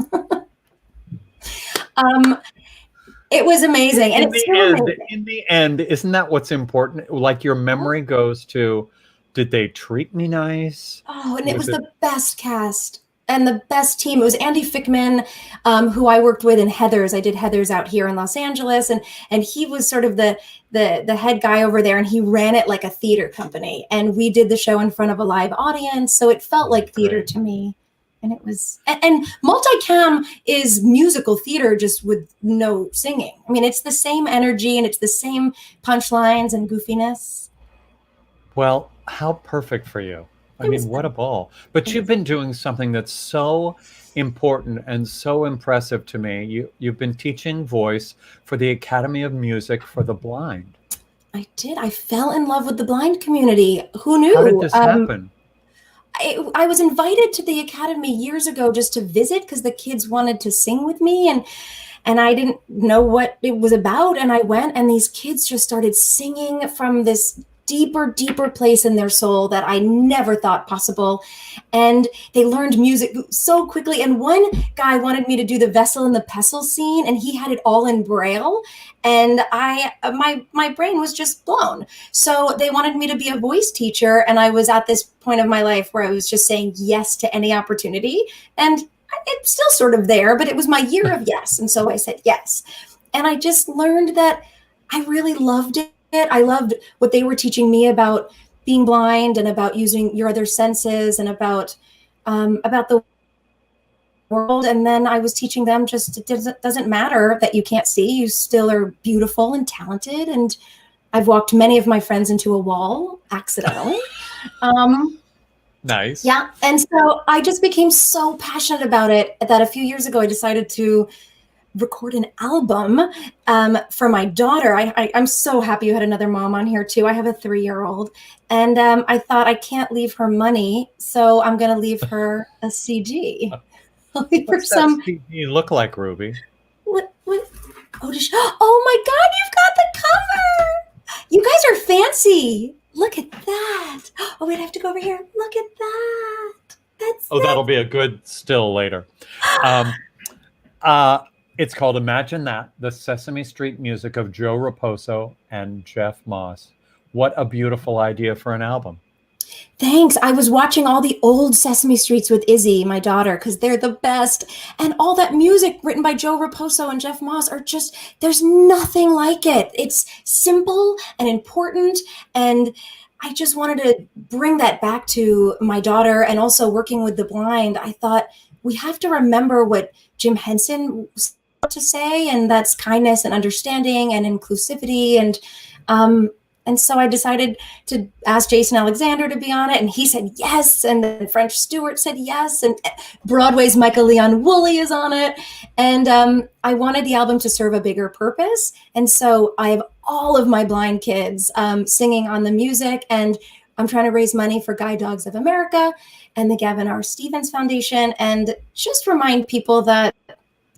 It was amazing. And it's still amazing. In the end, isn't that what's important? Like your memory goes to, did they treat me nice? Oh, and it was the best cast and the best team. It was Andy Fickman, who I worked with in Heathers. I did Heathers out here in Los Angeles, and he was sort of the head guy over there, and he ran it like a theater company. And we did the show in front of a live audience, so it felt like theater to me. And it was, and multicam is musical theater just with no singing. I mean, it's the same energy and it's the same punchlines and goofiness. Well, how perfect for you. I mean, what a ball. But you've been doing something that's so important and so impressive to me. You've been teaching voice for the Academy of Music for the Blind. I did. I fell in love with the blind community. Who knew? How did this happen? I was invited to the Academy years ago just to visit because the kids wanted to sing with me, and I didn't know what it was about. And I went, and these kids just started singing from this deeper place in their soul that I never thought possible. And they learned music so quickly. And one guy wanted me to do the Vessel and the Pestle scene, and he had it all in Braille. And my brain was just blown. So they wanted me to be a voice teacher. And I was at this point of my life where I was just saying yes to any opportunity. And it's still sort of there, but it was my year of yes. And so I said yes. And I just learned that I really loved it. I loved what they were teaching me about being blind and about using your other senses and about the world. And then I was teaching them just it doesn't matter that you can't see, you still are beautiful and talented. And I've walked many of my friends into a wall accidentally. Nice. Yeah. And so I just became so passionate about it that a few years ago I decided to record an album for my daughter. I'm so happy you had another mom on here too. I have a 3-year-old, and I thought I can't leave her money, so I'm going to leave her a CD. I'll leave her What's that CD look like, Ruby? What? Oh my God! You've got the cover. You guys are fancy. Look at that. Oh wait, I have to go over here. Look at that. That'll be a good still later. It's called Imagine That, the Sesame Street music of Joe Raposo and Jeff Moss. What a beautiful idea for an album. Thanks. I was watching all the old Sesame Streets with Izzy, my daughter, because they're the best. And all that music written by Joe Raposo and Jeff Moss are just, there's nothing like it. It's simple and important. And I just wanted to bring that back to my daughter, and also working with the blind. I thought we have to remember what Jim Henson was to say, and that's kindness and understanding and inclusivity. And so I decided to ask Jason Alexander to be on it, and he said yes. And then French Stewart said yes, and Broadway's Michael Leon Woolley is on it. And I wanted the album to serve a bigger purpose. And so I have all of my blind kids singing on the music, and I'm trying to raise money for Guide Dogs of America and the Gavin R. Stevens Foundation, and just remind people that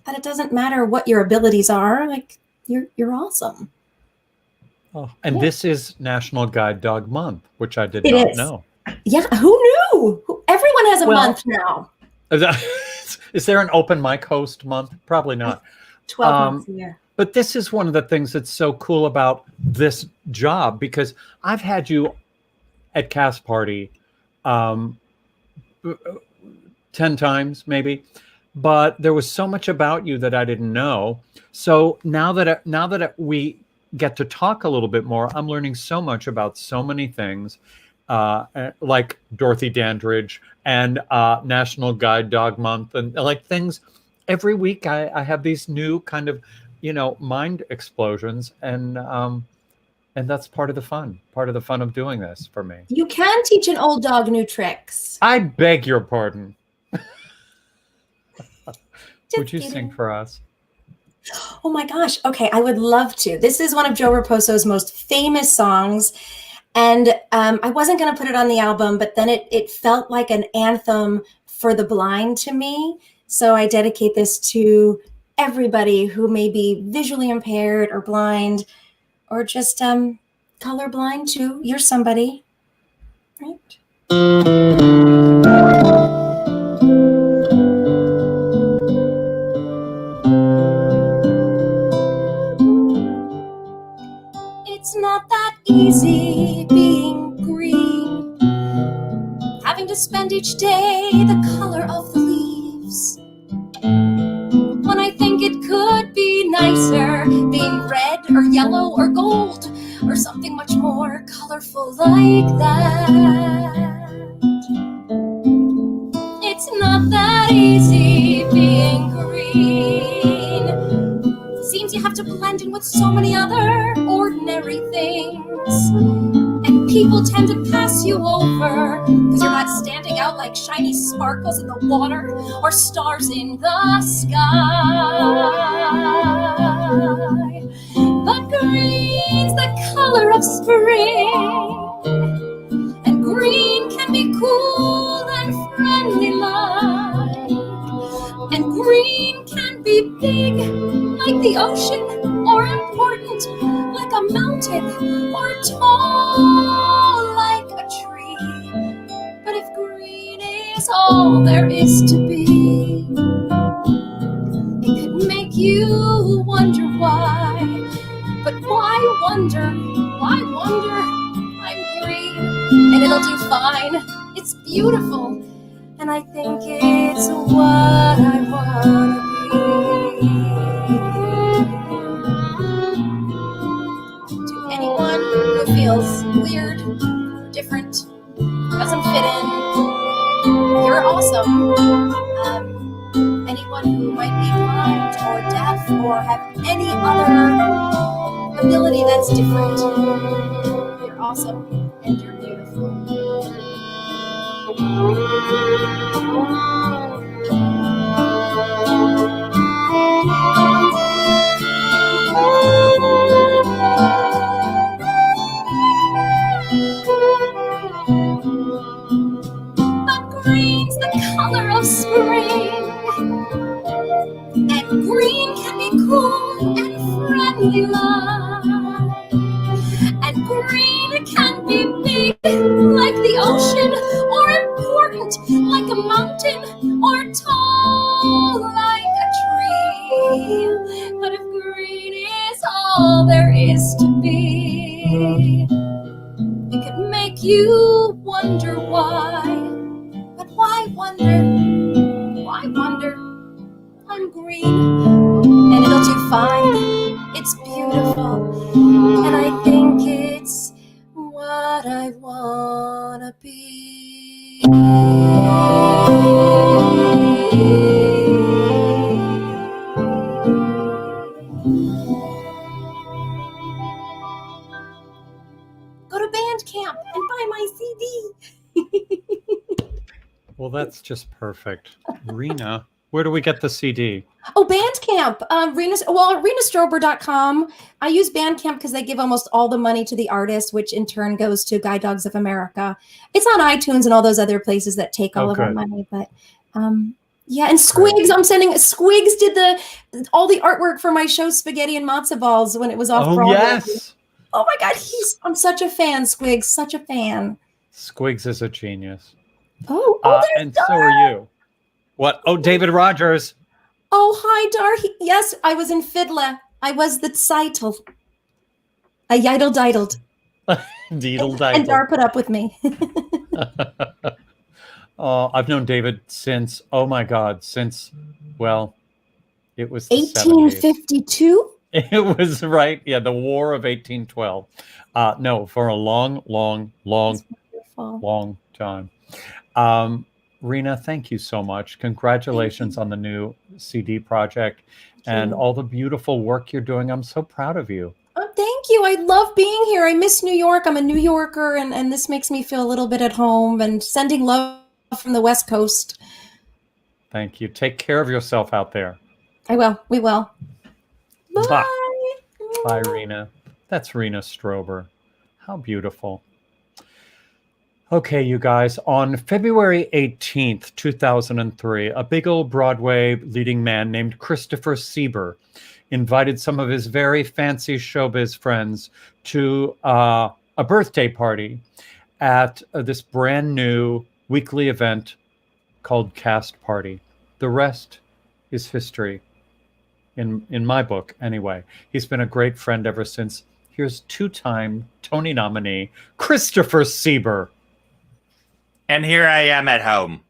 it doesn't matter what your abilities are, like you're awesome. Oh, and this is National Guide Dog Month, which I did not know. Yeah, who knew? Everyone has a month now. Is there an open mic host month? Probably not. 12 months a year. But this is one of the things that's so cool about this job, because I've had you at Cast Party 10 times maybe, but there was so much about you that I didn't know. So now that we get to talk a little bit more, I'm learning so much about so many things, like Dorothy Dandridge and National Guide Dog Month, and like things every week. I have these new kind of, mind explosions, and that's part of the fun of doing this for me. You can teach an old dog new tricks. I beg your pardon. Would you sing for us? Oh my gosh. Okay, I would love to. This is one of Joe Raposo's most famous songs. And I wasn't going to put it on the album, but then it felt like an anthem for the blind to me. So I dedicate this to everybody who may be visually impaired or blind, or just colorblind too. You're somebody, right? It's not that easy being green, having to spend each day the color of the leaves, when I think it could be nicer being red or yellow or gold or something much more colorful like that. It's not that easy being green. Seems you have to blend in with so many other ordinary things, and people tend to pass you over because you're not standing out like shiny sparkles in the water or stars in the sky. But green's the color of spring, and green can be cool and friendly like, and green can be big like the ocean, or important like a mountain, or tall like a tree. But if green is all there is to be, it could make you wonder why. But why wonder? Why wonder? I'm green, and it'll do fine. It's beautiful, and I think it's what I wanna be. To anyone who feels weird, different, doesn't fit in, you're awesome. Anyone who might be blind or deaf or have any other ability that's different, you're awesome and you're beautiful. But green's the color of spring, and green can be cool and friendly like, and green can be big like the ocean, or important like a mountain, or tall like a tree. But if green is all there is to be, you wonder why. But why wonder? Why wonder? I'm green, and it'll do fine. It's beautiful, and I think it's what I wanna be. Go to Bandcamp and buy my CD. Well, that's just perfect. Rena, where do we get the CD? Oh, Bandcamp. RenaStrober.com. I use Bandcamp because they give almost all the money to the artist, which in turn goes to Guide Dogs of America. It's on iTunes and all those other places that take all of our money. But yeah, and Squigs. I'm sending Squigs did all the artwork for my show Spaghetti and Matzo Balls when it was off Broadway. Yes. Oh my God, I'm such a fan, Squigs. Such a fan. Squigs is a genius. Oh, and so are you. What? Oh, David Rogers. Oh, hi, Dar. Yes, I was in Fiddler. I was the Seitel. I yidle-diddled. Deedle-diddle. And Dar put up with me. I've known David since, oh my God, well, it was the 1852? 70s. It was right. Yeah, the War of 1812. No, for a long time. Rena, thank you so much. Congratulations on the new CD project and all the beautiful work you're doing. I'm so proud of you. Oh, thank you. I love being here. I miss New York. I'm a New Yorker, and this makes me feel a little bit at home, and sending love from the West Coast. Thank you. Take care of yourself out there. I will. We will. Bye. Bye, Rena. That's Rena Strober. How beautiful. Okay, you guys, on February 18th, 2003, a big old Broadway leading man named Christopher Sieber invited some of his very fancy showbiz friends to a birthday party at this brand new weekly event called Cast Party. The rest is history, in my book anyway. He's been a great friend ever since. Here's two-time Tony nominee Christopher Sieber. And here I am at home.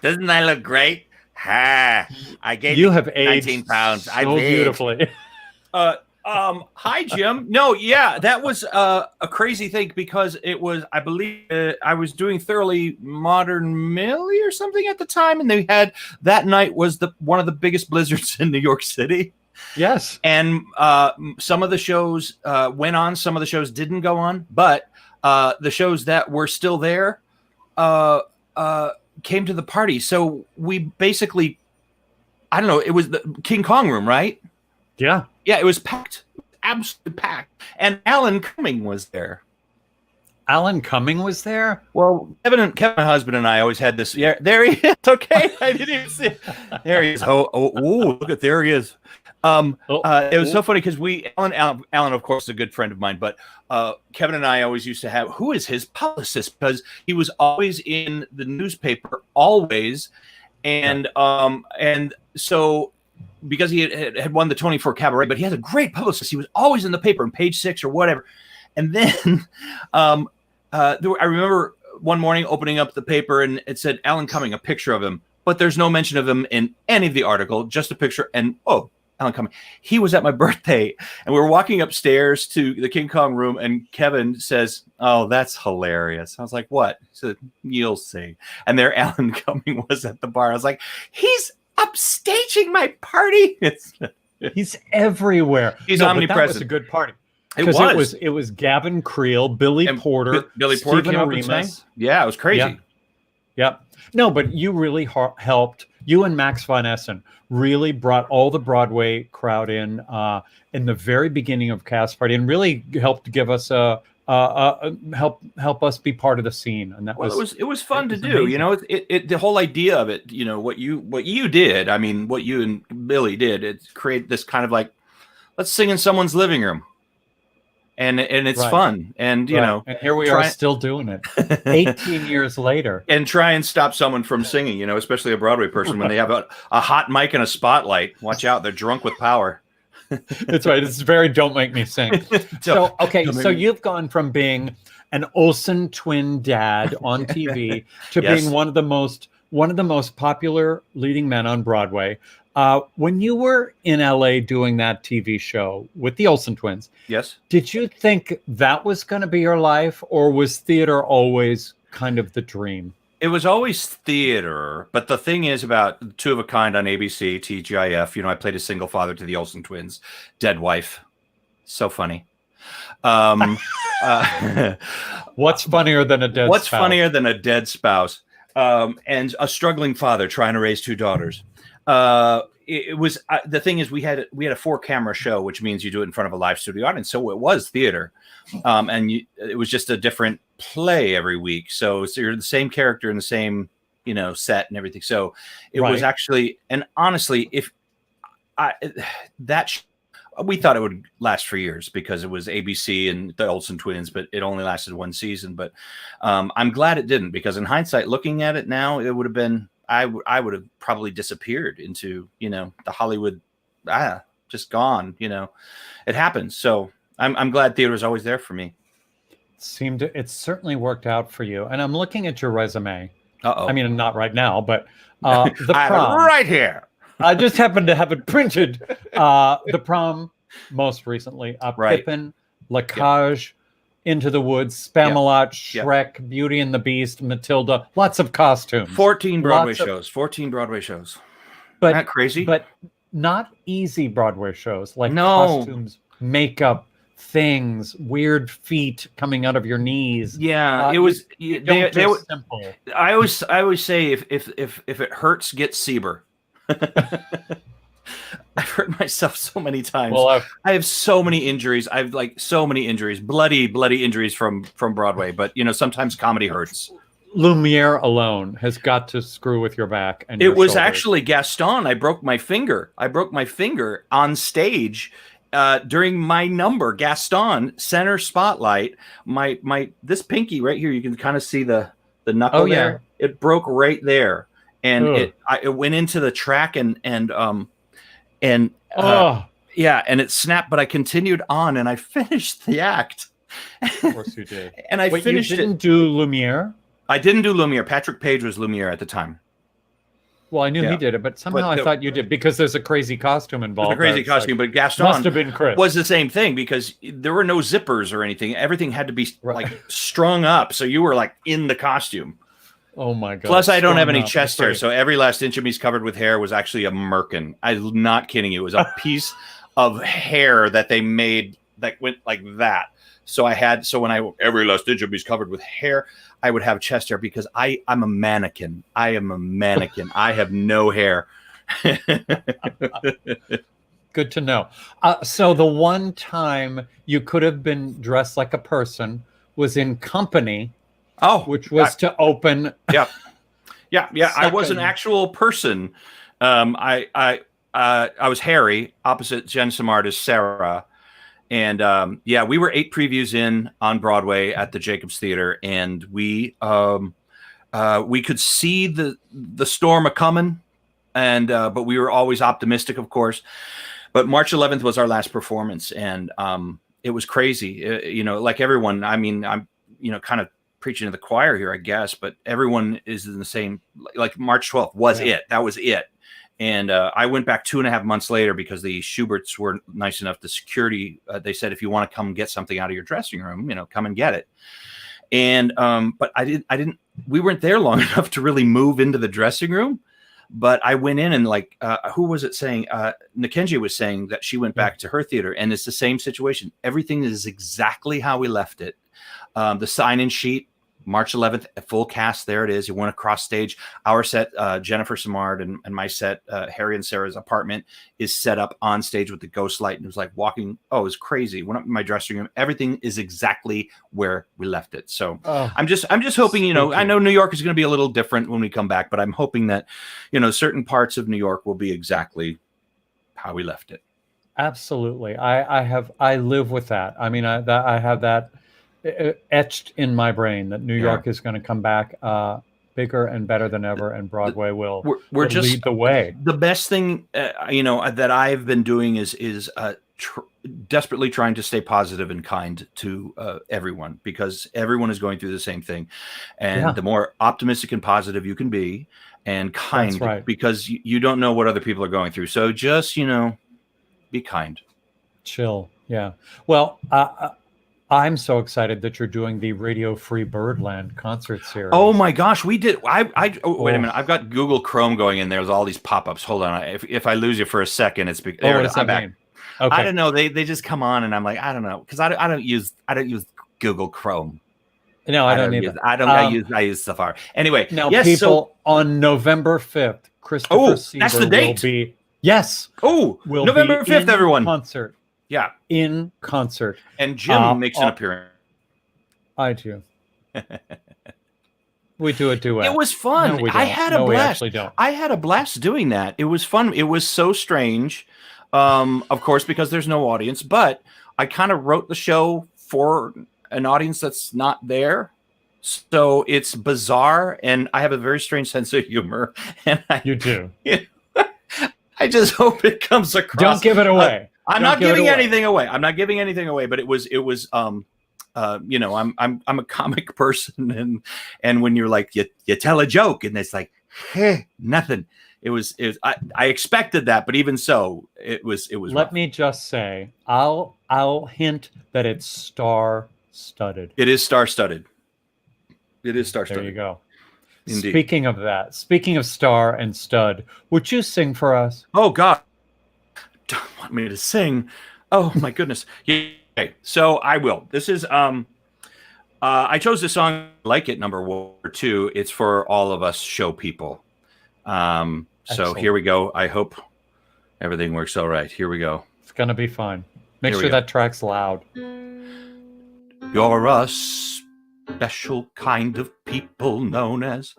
Doesn't I look great? Ha! I gave you have 19 aged pounds. so beautifully. Hi, Jim. No, yeah, that was a crazy thing because it was, I believe, I was doing Thoroughly Modern Millie or something at the time, and they had that night was one of the biggest blizzards in New York City. Yes, and some of the shows went on, some of the shows didn't go on, but the shows that were still there came to the party. So we basically, I don't know, it was the King Kong room, right? Yeah. Yeah, it was packed. Absolutely packed. And Alan Cumming was there. Alan Cumming was there? Well, Kevin, my husband, and I always had this. Yeah, there he is. Okay. I didn't even see it. There he is. Look at, there he is. It was so funny because Alan, of course, is a good friend of mine, but Kevin and I always used to have, who is his publicist? Because he was always in the newspaper, always. And so because he had won the Tony for Cabaret, but he has a great publicist. He was always in the paper on Page 6 or whatever. And then I remember one morning opening up the paper and it said Alan Cumming, a picture of him, but there's no mention of him in any of the article, just a picture. And Alan Cumming, he was at my birthday, and we were walking upstairs to the King Kong room, and Kevin says, "Oh, that's hilarious." I was like, "What?" He said, "You'll see." And there Alan Cumming was at the bar. I was like, "He's upstaging my party." He's everywhere. He's omnipresent. That was a good party. It was Gavin Creel, Billy Porter, Billy Porter Stephen came up and sang. Yeah, it was crazy. Yep. No, but you really helped. You and Max von Essen really brought all the Broadway crowd in the very beginning of Cast Party, and really helped give us help us be part of the scene. And that it was fun to do. Amazing. You know, the whole idea of it. You know what you did. I mean, what you and Billy did. It create this kind of like, let's sing in someone's living room. And it's fun. And, you know. And here we are still doing it 18 years later. And try and stop someone from singing, you know, especially a Broadway person when they have a hot mic and a spotlight. Watch out. They're drunk with power. That's right. It's very "Don't Make Me Sing." So you've gone from being an Olsen twin dad on TV to Yes. being one of the most popular leading men on Broadway. When you were in LA doing that TV show with the Olsen twins, Yes. did you think that was going to be your life, or was theater always kind of the dream? It was always theater, but the thing is about Two of a Kind on ABC, TGIF. You know, I played a single father to the Olsen twins, dead wife. So funny. What's funnier than a dead? What's spouse? funnier than a dead spouse? And a struggling father trying to raise 2 daughters. It was the thing is we had a 4-camera show, which means you do it in front of a live studio audience. So it was theater, and it was just a different play every week. So you're the same character in the same set and everything. So it was actually, and honestly, we thought it would last for years because it was ABC and the Olsen twins, but it only lasted 1 season. But I'm glad it didn't, because in hindsight, looking at it now, it would have been. I would have probably disappeared into, the Hollywood, just gone, it happens. So I'm glad theater is always there for me. It certainly worked out for you. And I'm looking at your resume. Uh-oh. I mean, not right now, but the I have prom. it right here. I just happened to have it printed. The prom, most recently, Right. Pippin, La Cage, Into the Woods, Spamalot, Shrek, Beauty and the Beast, Matilda, lots of costumes. 14 Broadway shows. 14 Broadway shows. But Isn't that crazy? But not easy Broadway shows, like No. costumes, makeup, things, weird feet coming out of your knees. Yeah, it was. They were simple. I always say if it hurts, get Sieber. I've hurt myself so many times. Well, I have so many injuries. I've so many injuries, bloody injuries from Broadway. But sometimes comedy hurts. Lumiere alone has got to screw with your back. And It was shoulders. actually Gaston. I broke my finger. On stage during my number. Gaston, center spotlight. My this pinky right here. You can kind of see the knuckle there. It broke right there, and it went into the track and and it snapped, but I continued on and I finished the act. Of course you did. And I finished you didn't do Lumiere? I didn't do Lumiere. Patrick Page was Lumiere at the time. Well, I knew he did it, but somehow I thought you did, because there's a crazy costume involved. There's a crazy costume, but Gaston must have been Chris. Was the same thing, because there were no zippers or anything. Everything had to be like strung up, so you were like in the costume. Oh my God. Plus, I don't have any chest hair, so every last inch of me's covered with hair was actually a merkin. I'm not kidding you. It was a piece of hair that they made that went like that. So when every last inch of me's covered with hair, I would have chest hair, because I'm a mannequin. I am a mannequin. I have no hair. Good to know. So the one time you could have been dressed like a person was in Company. Which was to open. Yeah. I was an actual person. I was Harry, opposite Jen Simard as Sarah, and we were 8 previews in on Broadway at the Jacobs Theater, and we could see the storm a coming, and but we were always optimistic, of course. But March 11th was our last performance, and it was crazy. Like everyone. I mean, I'm kind of preaching to the choir here, I guess, but everyone is in the same. Like March 12th was it. That was it. And I went back 2.5 months later, because the Schuberts were nice enough. The security, they said, if you want to come get something out of your dressing room, come and get it. And but I didn't. We weren't there long enough to really move into the dressing room. But I went in, and who was it saying? Nikenji was saying that she went back to her theater, and it's the same situation. Everything is exactly how we left it. The sign-in sheet, March 11th, full cast. There it is. You went across stage. Our set, Jennifer Simard, and my set, Harry and Sarah's apartment, is set up on stage with the ghost light. And it was like walking. Oh, it was crazy. Went up in my dressing room. Everything is exactly where we left it. So I'm just hoping, I know New York is going to be a little different when we come back, but I'm hoping that, certain parts of New York will be exactly how we left it. Absolutely. I live with that. I mean, I have that etched in my brain that New York is going to come back bigger and better than ever, and Broadway will we're just lead the way. The best thing that I've been doing is desperately trying to stay positive and kind to everyone, because everyone is going through the same thing, and the more optimistic and positive you can be and kind, because you don't know what other people are going through. So just be kind, chill. Yeah. Well, I'm so excited that you're doing the Radio Free Birdland concert series. Oh my gosh, we did. Wait a minute. I've got Google Chrome going in there. There's all these pop-ups. Hold on. If I lose you for a second, it's because what does that mean? Okay. I don't know. They just come on, and I'm like, I don't know, because I don't use Google Chrome. No, I don't either. I use Safari. Anyway, now people on November 5th, Christopher Seaver that's the date. Will be November 5th, everyone. Concert. Yeah, in concert, and Jim makes an appearance. I do. We do a duet. It was fun. No, I had a blast. We actually don't. I had a blast doing that. It was fun. It was so strange, of course, because there's no audience. But I kind of wrote the show for an audience that's not there, so it's bizarre. And I have a very strange sense of humor. And you do. I just hope it comes across. Don't give it away. I'm not giving anything away. I'm not giving anything away. But it was. I'm a comic person, and when you're like you tell a joke and it's like nothing. It was. I expected that, but even so, it was. Let me just say, I'll hint that it's star-studded. It is star-studded. It is star-studded. There you go. Indeed. Speaking of star and stud, would you sing for us? Oh God, don't want me to sing. Oh my goodness. Yeah. Okay, so I will. This is I chose this song, like it, number 1 or 2. It's for all of us show people. So here we go. I hope everything works all right. Here we go. It's gonna be fine. Make sure that track's loud. You're a special kind of people known as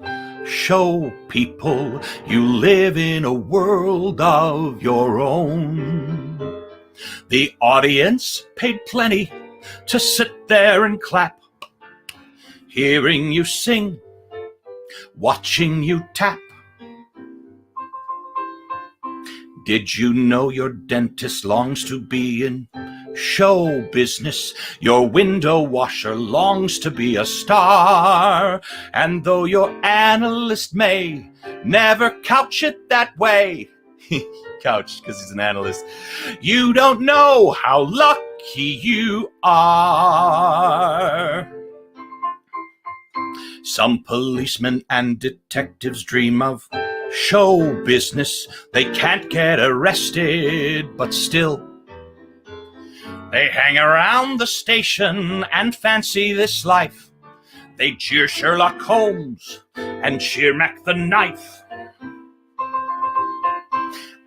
show people. You live in a world of your own. The audience paid plenty to sit there and clap, hearing you sing, watching you tap. Did you know your dentist longs to be in show business? Your window washer longs to be a star. And though your analyst may never couch it that way, couch because he's an analyst, you don't know how lucky you are. Some policemen and detectives dream of show business. They can't get arrested, but still they hang around the station and fancy this life. They cheer Sherlock Holmes and cheer Mac the Knife.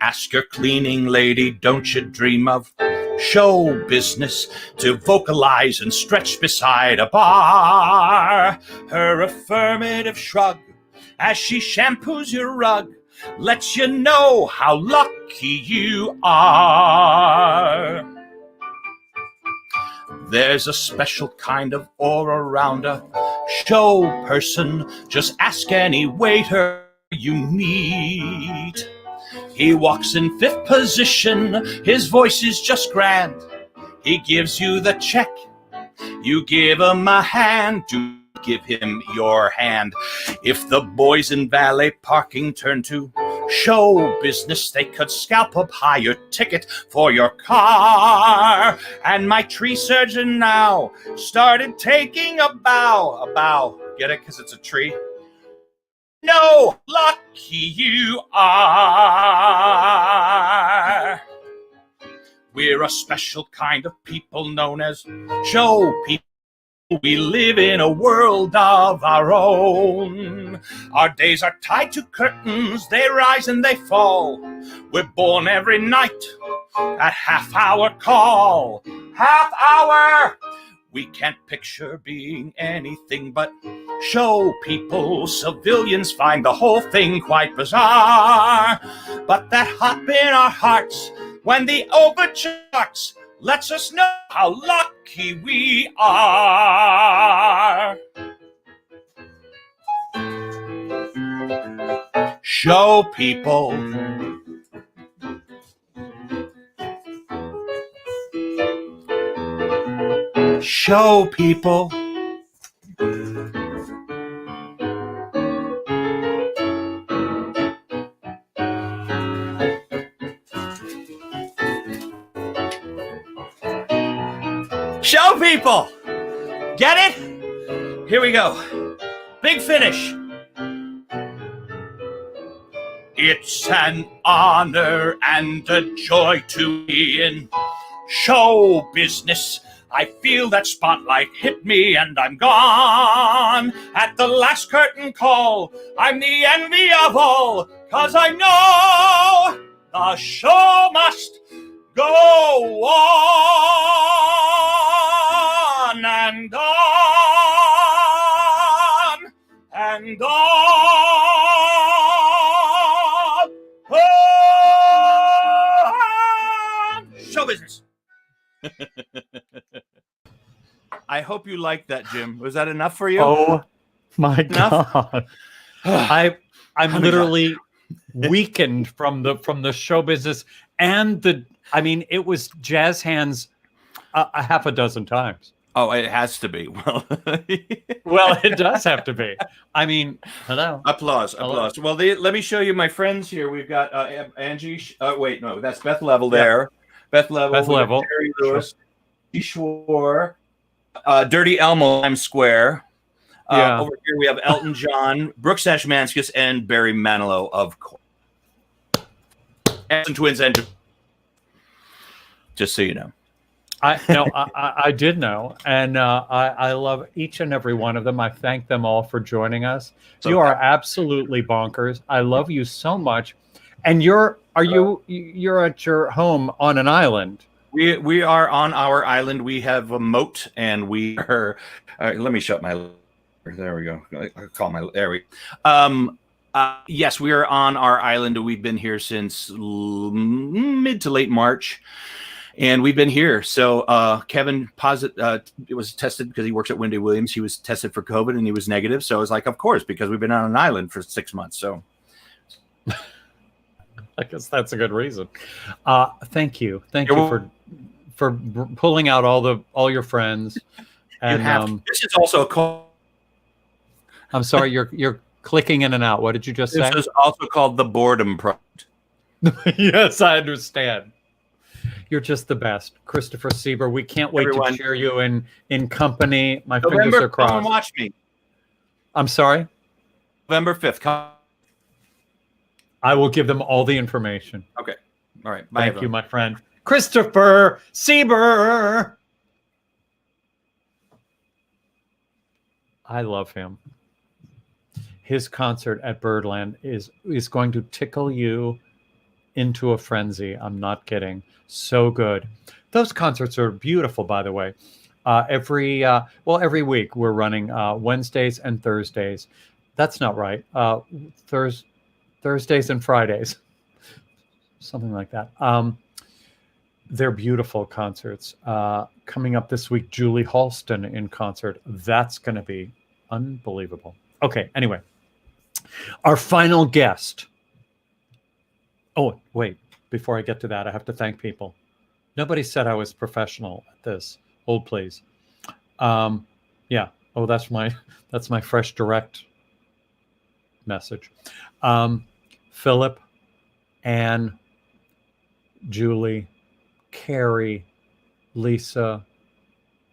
Ask your cleaning lady, don't you dream of show business, to vocalize and stretch beside a bar? Her affirmative shrug as she shampoos your rug lets you know how lucky you are. There's a special kind of aura around a show person. Just ask any waiter you meet. He walks in 5th position, his voice is just grand. He gives you the check, you give him a hand. Do give him your hand. If the boys in valet parking turn to show business, they could scalp up higher ticket for your car. And my tree surgeon now started taking a bow. Get it? Because it's a tree. No, lucky you are. We're a special kind of people known as show people. We live in a world of our own. Our days are tied to curtains, they rise and they fall. We're born every night at half-hour call. Half hour! We can't picture being anything but show people. Civilians find the whole thing quite bizarre. But that hop in our hearts when the overture starts lets us know how lucky we are. Show people. Show people. Show people. Get it? Here we go. Big finish. It's an honor and a joy to be in show business. I feel that spotlight hit me and I'm gone. At the last curtain call, I'm the envy of all, 'cause I know the show must go on and on and on. Show business. I hope you liked that, Jim. Was that enough for you? Oh my Enough? God. I'm literally weakened from the show business and it was jazz hands a half a dozen times. Oh, it has to be. Well, well, it does have to be. I mean, hello. Applause. Well, let me show you my friends here. We've got Angie. Wait, no, that's Beth Level there. Beth Level. Terry Lewis. Ishwar. Dirty Elmo Times Square. Over here we have Elton John, Brooks Ashmanskas, and Barry Manilow, of course. And twins, and just so you know. I did know, and I love each and every one of them. I thank them all for joining us. You are absolutely bonkers. I love you so much. And you're at your home on an island. We are on our island. We have a moat, and we are. Let me shut my. There we go. I call my. There we. Yes, we are on our island. We've been here since mid to late March. And we've been here. So Kevin was tested because he works at Wendy Williams. He was tested for COVID and he was negative. So I was like, of course, because we've been on an island for 6 months. So I guess that's a good reason. Thank you. Thank you for pulling out all your friends. And this is also a call. I'm sorry, you're clicking in and out. What did you just say? This is also called the Boredom Project. Yes, I understand. You're just the best, Christopher Sieber. We can't wait to cheer you in company. My fingers are crossed. Come watch me. I'm sorry? November 5th. Come. I will give them all the information. Okay. All right. Bye, Thank you, my friend. Christopher Sieber. I love him. His concert at Birdland is going to tickle you into a frenzy. I'm not kidding. So good. Those concerts are beautiful, by the way. Every week we're running Wednesdays and Thursdays. That's not right. Thursdays and Fridays. Something like that. They're beautiful concerts. Coming up this week, Julie Halston in concert. That's going to be unbelievable. Okay, anyway. Our final guest. Oh, wait. Before I get to that, I have to thank people. Nobody said I was professional at this. Hold, please. Yeah. Oh, that's my fresh direct message. Philip, Anne, Julie, Carrie, Lisa,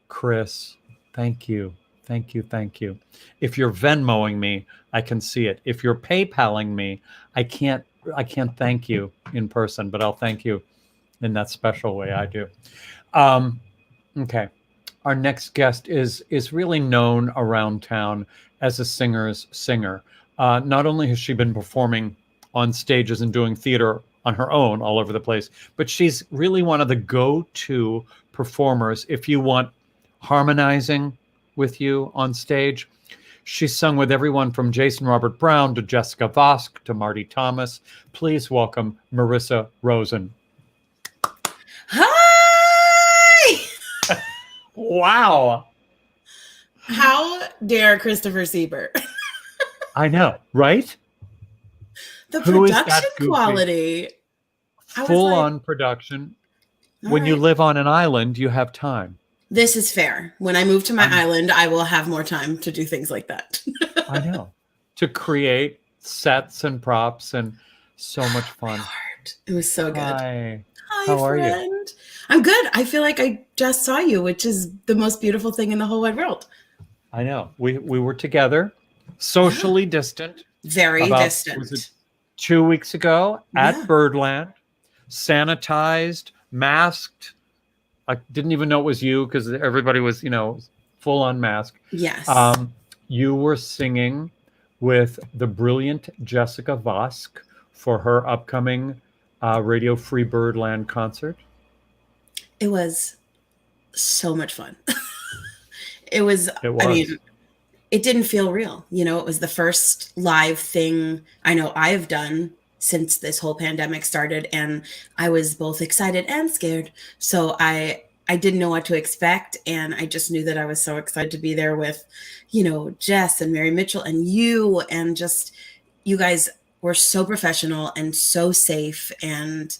Chris, thank you. Thank you. Thank you. If you're Venmoing me, I can see it. If you're PayPaling me, I can't thank you in person, but I'll thank you in that special way I do. Okay. Our next guest is really known around town as a singer's singer. Not only has she been performing on stages and doing theater on her own all over the place, but she's really one of the go-to performers if you want harmonizing with you on stage. She's sung with everyone from Jason Robert Brown to Jessica Vosk to Marty Thomas. Please welcome Marissa Rosen. Hi! Wow. How dare Christopher Sieber? I know, right? The Who is that production goofy? quality. I was Full like, on production. all When you right. live on an island, you have time. This is fair. When I move to my island, I will have more time to do things like that. I know. To create sets and props and so much fun. It was so good. Hi. Hi, How are you? friend. I'm good. I feel like I just saw you, which is the most beautiful thing in the whole wide world. I know. We were together, socially distant. Very was distant. it 2 weeks ago at Yeah. Birdland, sanitized, masked. I didn't even know it was you because everybody was, full on mask. Yes. You were singing with the brilliant Jessica Vosk for her upcoming Radio Free Birdland concert. It was so much fun. It was. It was. I mean, it didn't feel real. It was the first live thing I know I've done since this whole pandemic started, and I was both excited and scared. So I didn't know what to expect, and I just knew that I was so excited to be there with, Jess and Mary Mitchell and you, and just you guys were so professional and so safe, and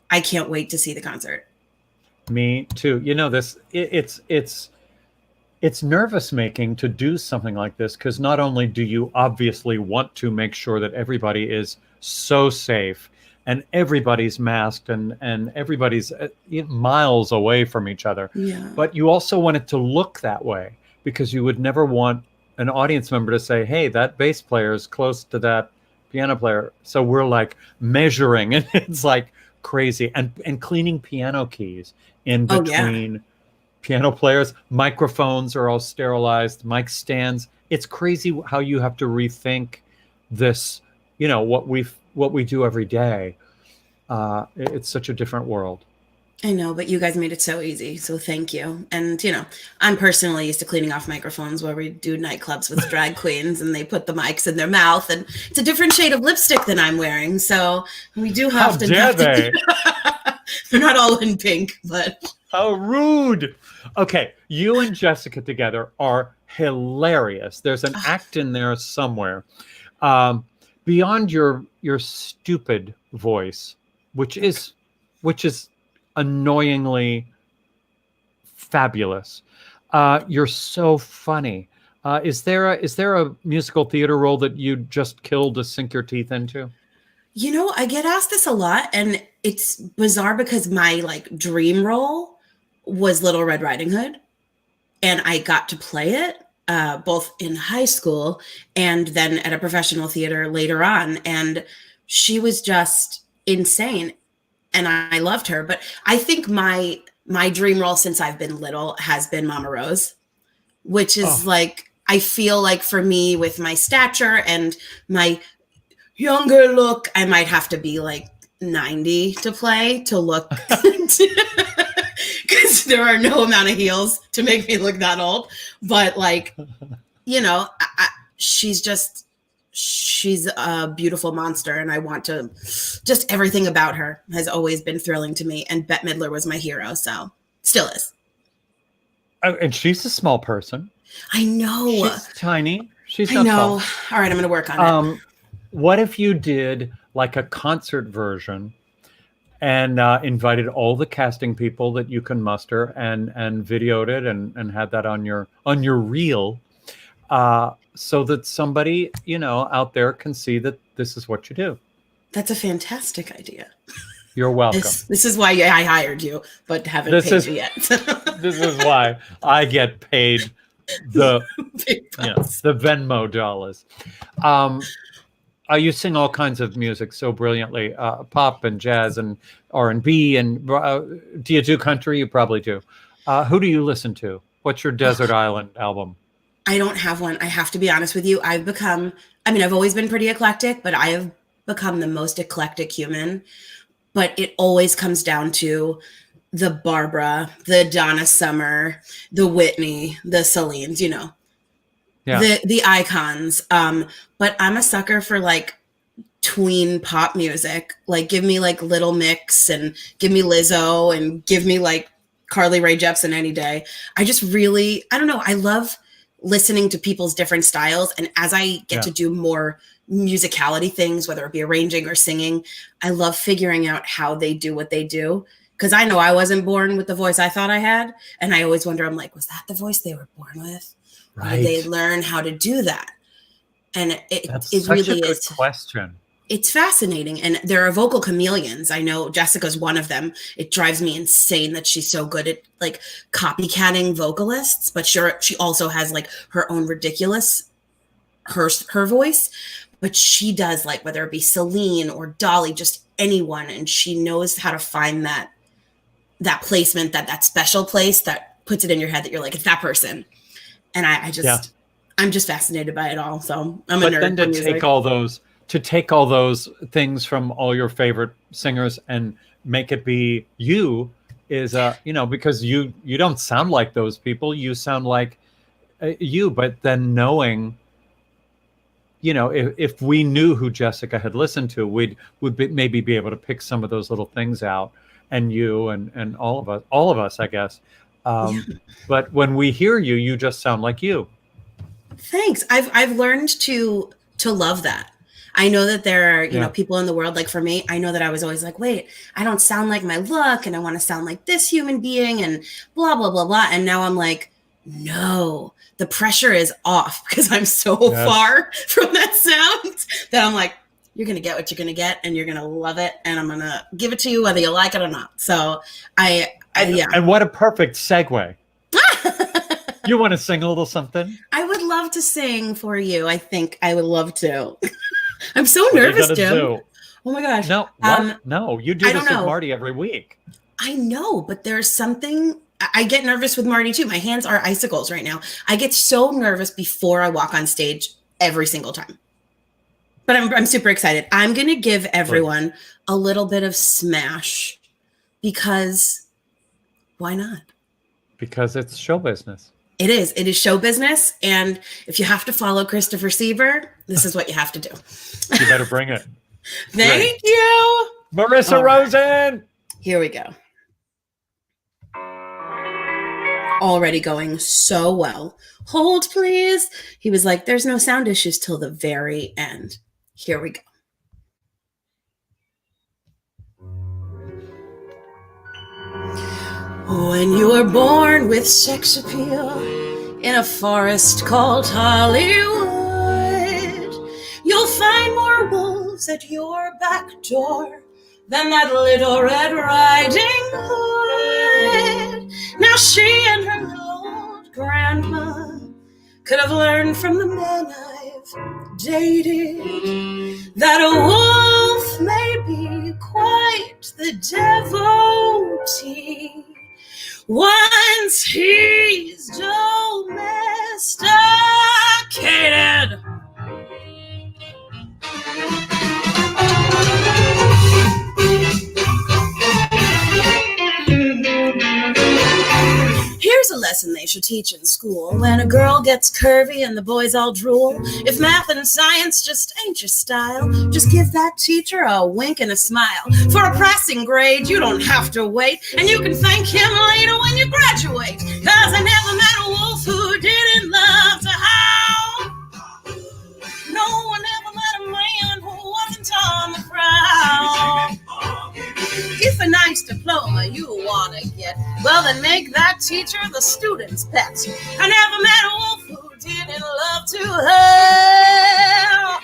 I can't wait to see the concert. Me too. It's nervous making to do something like this because not only do you obviously want to make sure that everybody is so safe and everybody's masked and everybody's miles away from each other, but you also want it to look that way because you would never want an audience member to say, hey, that bass player is close to that piano player. So we're like measuring and it's like crazy and cleaning piano keys in between piano players. Microphones are all sterilized, mic stands. It's crazy how you have to rethink this, what we do every day. It's such a different world. I know, but you guys made it so easy. So thank you. And, I'm personally used to cleaning off microphones where we do nightclubs with drag queens and they put the mics in their mouth and it's a different shade of lipstick than I'm wearing. So we do have to. How dare they? They're not all in pink, but. How rude. Okay, you and Jessica together are hilarious. There's an act in there somewhere. Beyond your stupid voice, which is annoyingly fabulous. You're so funny. Is there a musical theater role that you just killed to sink your teeth into? I get asked this a lot, and it's bizarre because my dream role was Little Red Riding Hood, and I got to play it both in high school and then at a professional theater later on. And she was just insane, and I loved her. But I think my dream role since I've been little has been Mama Rose, which is I feel like for me with my stature and my younger look, I might have to be 90 to look because there are no amount of heels to make me look that old. But she's a beautiful monster, and I want to just everything about her has always been thrilling to me. And Bette Midler was my hero, so still is. Oh, and she's a small person. I know. She's tiny. She's I not know. tall. All right, I'm going to work on it. What if you did like a concert version and invited all the casting people that you can muster and videoed it and had that on your reel so that somebody, out there can see that this is what you do? That's a fantastic idea. You're welcome. This is why I hired you, but haven't paid you yet. This is why I get paid the Venmo dollars. You sing all kinds of music so brilliantly, pop and jazz and R&B. And do you do country? You probably do. Who do you listen to? What's your Desert Island album? I don't have one. I have to be honest with you. I've always been pretty eclectic, but I have become the most eclectic human. But it always comes down to the Barbara, the Donna Summer, the Whitney, the Celenes, the icons. But I'm a sucker for tween pop music. Give me Little Mix and give me Lizzo and give me Carly Rae Jepsen any day. I just really, I don't know. I love listening to people's different styles. And as I get to do more musicality things, whether it be arranging or singing. I love figuring out how they do what they do. Because I know I wasn't born with the voice I thought I had. And I always wonder, I'm like, was that the voice they were born with? Or did they learn how to do that? And it really is a question. It's fascinating. And there are vocal chameleons. I know Jessica's one of them. It drives me insane that she's so good at like copycatting vocalists, but she also has like her own ridiculous, her voice. But she does, like, whether it be Celine or Dolly, just anyone. And she knows how to find that placement, that special place that puts it in your head that you're like, it's that person. And I'm just fascinated by it all. So I'm a nerd. But then to take all those things from all your favorite singers and make it be you is, because you don't sound like those people. You sound like you, but then knowing, if we knew who Jessica had listened to, would maybe be able to pick some of those little things out. And you and all of us, I guess. But when we hear you, you just sound like you. Thanks. I've learned to love that. I know that there are, people in the world, like for me, I know that I was always like, wait, I don't sound like my look and I want to sound like this human being and blah, blah, blah, blah. And now I'm like, no, the pressure is off because I'm so far from that sound that I'm like, you're going to get what you're going to get and you're going to love it. And I'm going to give it to you whether you like it or not. So And what a perfect segue. You want to sing a little something? I would love to sing for you. I think I would love to. I'm so nervous, Jim. Oh my gosh. No, no, you do this with Marty every week. I know, but there's something. I get nervous with Marty too. My hands are icicles right now. I get so nervous before I walk on stage every single time. But I'm super excited. I'm going to give everyone a little bit of Smash because why not? Because it's show business. It is. It is show business. And if you have to follow Christopher Sieber, this is what you have to do. You better bring it. Thank you. Marissa Rosen. Here we go. Already going so well. Hold, please. He was like, there's no sound issues till the very end. Here we go. When you were born with sex appeal in a forest called Hollywood, you'll find more wolves at your back door than that little Red Riding Hood. Now she and her little old grandma could have learned from the men I've dated that a wolf may be quite the devotee once he's domesticated. Here's a lesson they should teach in school. When a girl gets curvy and the boys all drool, if math and science just ain't your style, just give that teacher a wink and a smile. For a passing grade, you don't have to wait, and you can thank him later when you graduate. 'Cause I never met a wolf who didn't love to howl. No one ever met a man who wasn't on the prowl. If a nice diploma you want to get, well, then make that teacher the student's pet. I never met a wolf who didn't love to howl.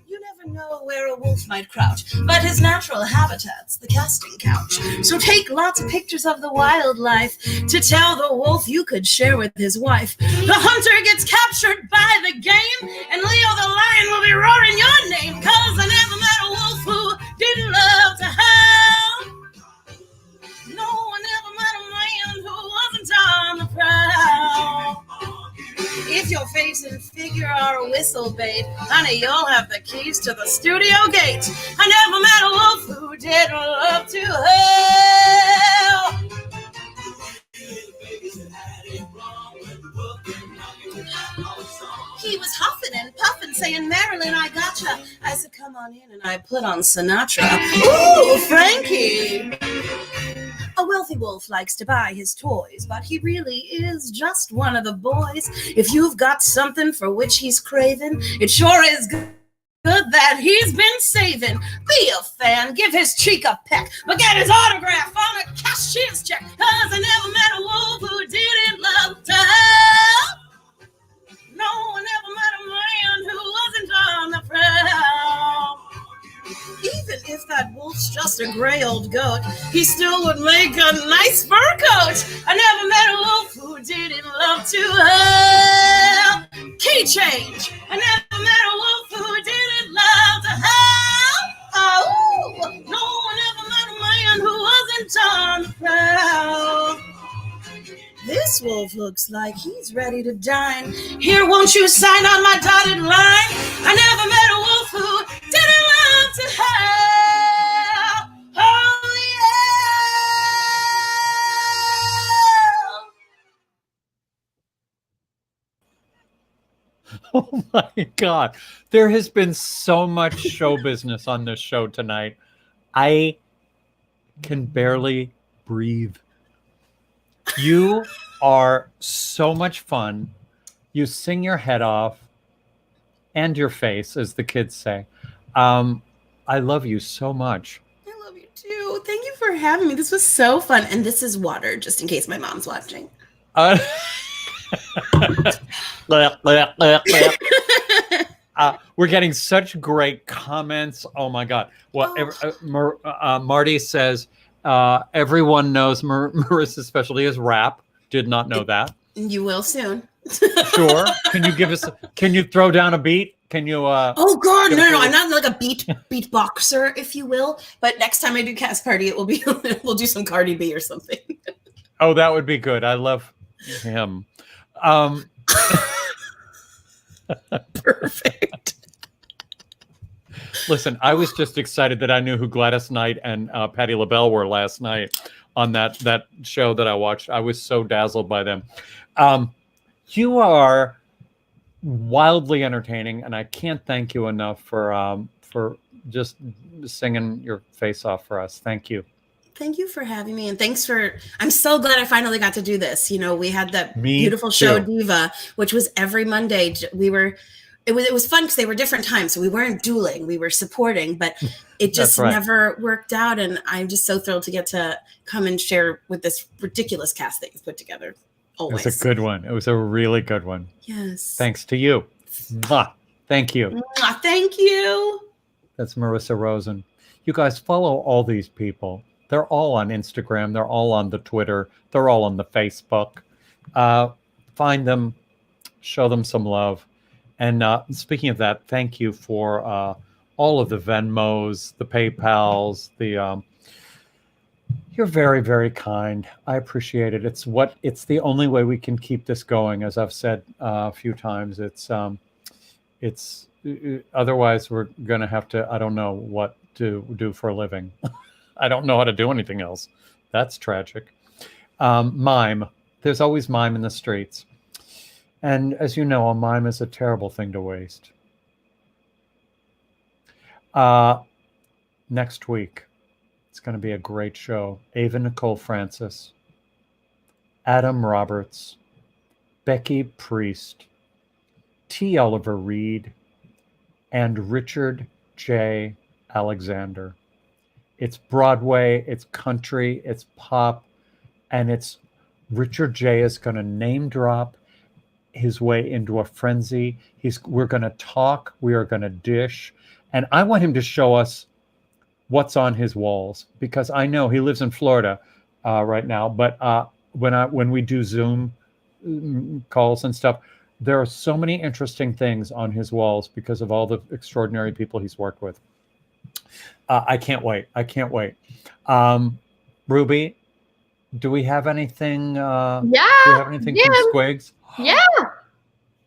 You never know where a wolf might crouch, but his natural habitat's the casting couch. So take lots of pictures of the wildlife to tell the wolf you could share with his wife. The hunter gets captured by the game, and Leo the lion will be roaring your name. 'Cause I never met a wolf who didn't love to howl. No one ever met a man who wasn't on the prowl. If your face and figure are a whistle bait, honey, you'll have the keys to the studio gate. I never met a wolf who didn't love to howl. He was huffing and puffing, saying, Marilyn, I gotcha. I said, come on in, and I put on Sinatra. Ooh, Frankie. A wealthy wolf likes to buy his toys, but he really is just one of the boys. If you've got something for which he's craving, it sure is good that he's been saving. Be a fan, give his cheek a peck, but get his autograph on a cashier's check. 'Cause I never met a wolf who didn't love to help. No one ever met a man who wasn't on the prowl. Even if that wolf's just a gray old goat, he still would make a nice fur coat. I never met a wolf who didn't love to help. Key change. I never met a wolf who didn't love to help. Oh, no one ever met a man who wasn't on the prowl. This wolf looks like he's ready to dine. Here, won't you sign on my dotted line? I never met a wolf who didn't love to help. Oh, yeah. Oh my God. There has been so much show business on this show tonight. I can barely breathe. You are so much fun. You sing your head off and your face, as the kids say. I love you so much. I love you too. Thank you for having me. This was so fun. And this is water, just in case my mom's watching. We're getting such great comments. Oh my God. Well, Marty says, everyone knows Marissa's specialty is rap. Did not know that. You will soon. Sure. Can you throw down a beat? Can you oh God, no. I'm not like a beatboxer, if you will. But next time I do Cast Party, it will be we'll do some Cardi B or something. Oh, that would be good. I love him. Perfect. Listen, I was just excited that I knew who Gladys Knight and Patti LaBelle were last night on that show that I watched. I was so dazzled by them. You are wildly entertaining, and I can't thank you enough for just singing your face off for us. Thank you. Thank you for having me, and thanks for. I'm so glad I finally got to do this. You know, we had that Me beautiful too. show Diva, which was every Monday. It was fun because they were different times, so we weren't dueling, we were supporting, but it just right. never worked out. And I'm just so thrilled to get to come and share with this ridiculous cast that you've put together. Always. It was a good one. It was a really good one. Yes. Thanks to you. Mwah. Thank you. Mwah, thank you. That's Marissa Rosen. You guys follow all these people. They're all on Instagram. They're all on the Twitter. They're all on the Facebook. Find them, show them some love. And speaking of that, thank you for all of the Venmos, the PayPals, you're very, very kind. I appreciate it. It's the only way we can keep this going. As I've said a few times, it's otherwise we're going to have to, I don't know what to do for a living. I don't know how to do anything else. That's tragic. Mime. There's always mime in the streets. And as you know, a mime is a terrible thing to waste. Next week, it's going to be a great show. Ava Nicole Francis, Adam Roberts, Becky Priest, T. Oliver Reed, and Richard J. Alexander. It's Broadway, it's country, it's pop, and Richard J. is going to name drop his way into a frenzy. We're going to talk, we are going to dish, and I want him to show us what's on his walls, because I know he lives in Florida right now, but when we do Zoom calls and stuff, there are so many interesting things on his walls because of all the extraordinary people he's worked with. I can't wait. Ruby, do we have anything? Yeah. Do we have anything from Squigs? Yeah.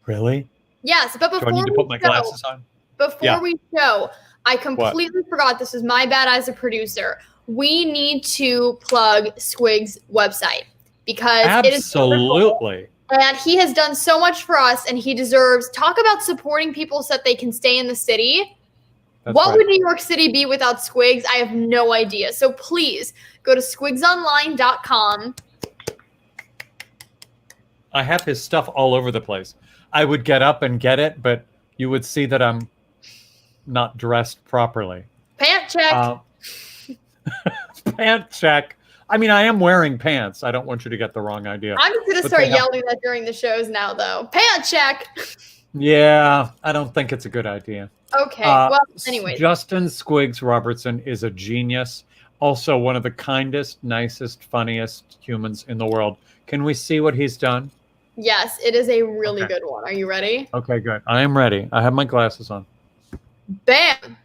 Really? Yes, but before do I need to put my glasses on? Before we show, I completely forgot. This is my bad as a producer. We need to plug Squig's website because it is absolutely. And he has done so much for us, and he deserves. Talk about supporting people so that they can stay in the city. That's what right. would New York City be without Squigs? I have no idea. So please go to squigsonline.com. I have his stuff all over the place. I would get up and get it, but you would see that I'm not dressed properly. Pant check. Pant check. I mean, I am wearing pants. I don't want you to get the wrong idea. I'm just going to start yelling that during the shows now, though. Pant check. Yeah, I don't think it's a good idea. Okay. Well, anyway. Justin Squigs Robertson is a genius. Also, one of the kindest, nicest, funniest humans in the world. Can we see what he's done? Yes, it is a really good one. Are you ready? Okay, good. I am ready. I have my glasses on. Bam.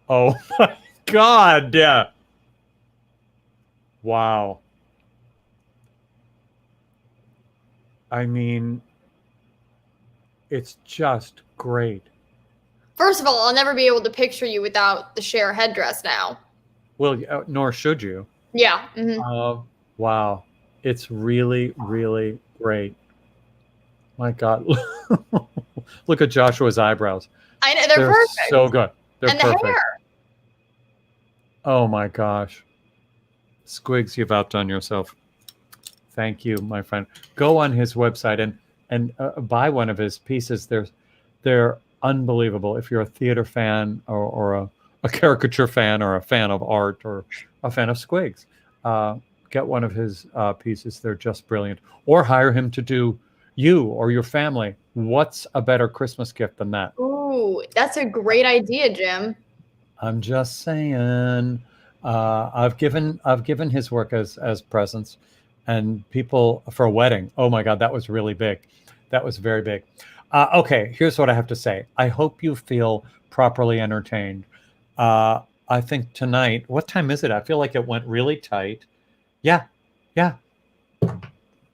Oh, my God. Yeah. Wow. I mean, it's just great. First of all, I'll never be able to picture you without the Cher headdress now. Well, nor should you. Yeah. Mm-hmm. Wow. It's really, really great. My God. Look at Joshua's eyebrows. I know. They're perfect. So good. They're and perfect. the hair. Oh, my gosh. Squigs, you've outdone yourself. Thank you, my friend. Go on his website and buy one of his pieces. They're unbelievable. If you're a theater fan or a caricature fan or a fan of art or a fan of Squigs, get one of his pieces. They're just brilliant. Or hire him to do you or your family. What's a better Christmas gift than that? Ooh, that's a great idea, Jim. I'm just saying. I've given his work as presents, and people for a wedding. Oh my God, that was really big. That was very big. Okay, here's what I have to say. I hope you feel properly entertained. I think tonight. What time is it? I feel like it went really tight. Yeah.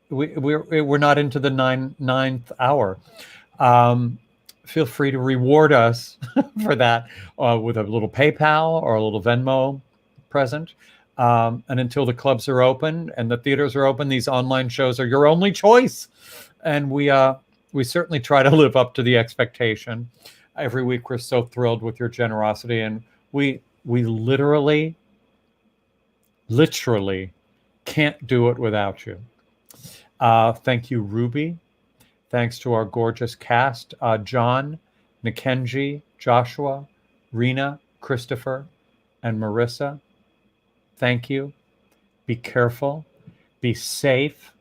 We're not into the ninth hour. Feel free to reward us for that with a little PayPal or a little Venmo present. And until the clubs are open and the theaters are open, these online shows are your only choice. And we certainly try to live up to the expectation. Every week we're so thrilled with your generosity, and we literally can't do it without you. Thank you, Ruby. Thanks to our gorgeous cast, John, Nikenji, Joshua, Rena, Christopher, and Marissa. Thank you. Be careful. Be safe.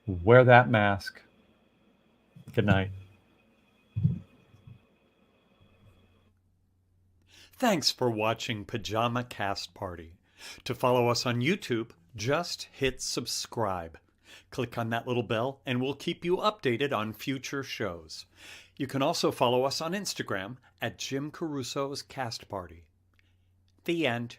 Wear that mask. Good night. Thanks for watching Pajama Cast Party. To follow us on YouTube, just hit subscribe. Click on that little bell and we'll keep you updated on future shows. You can also follow us on Instagram at Jim Caruso's Cast Party. The end.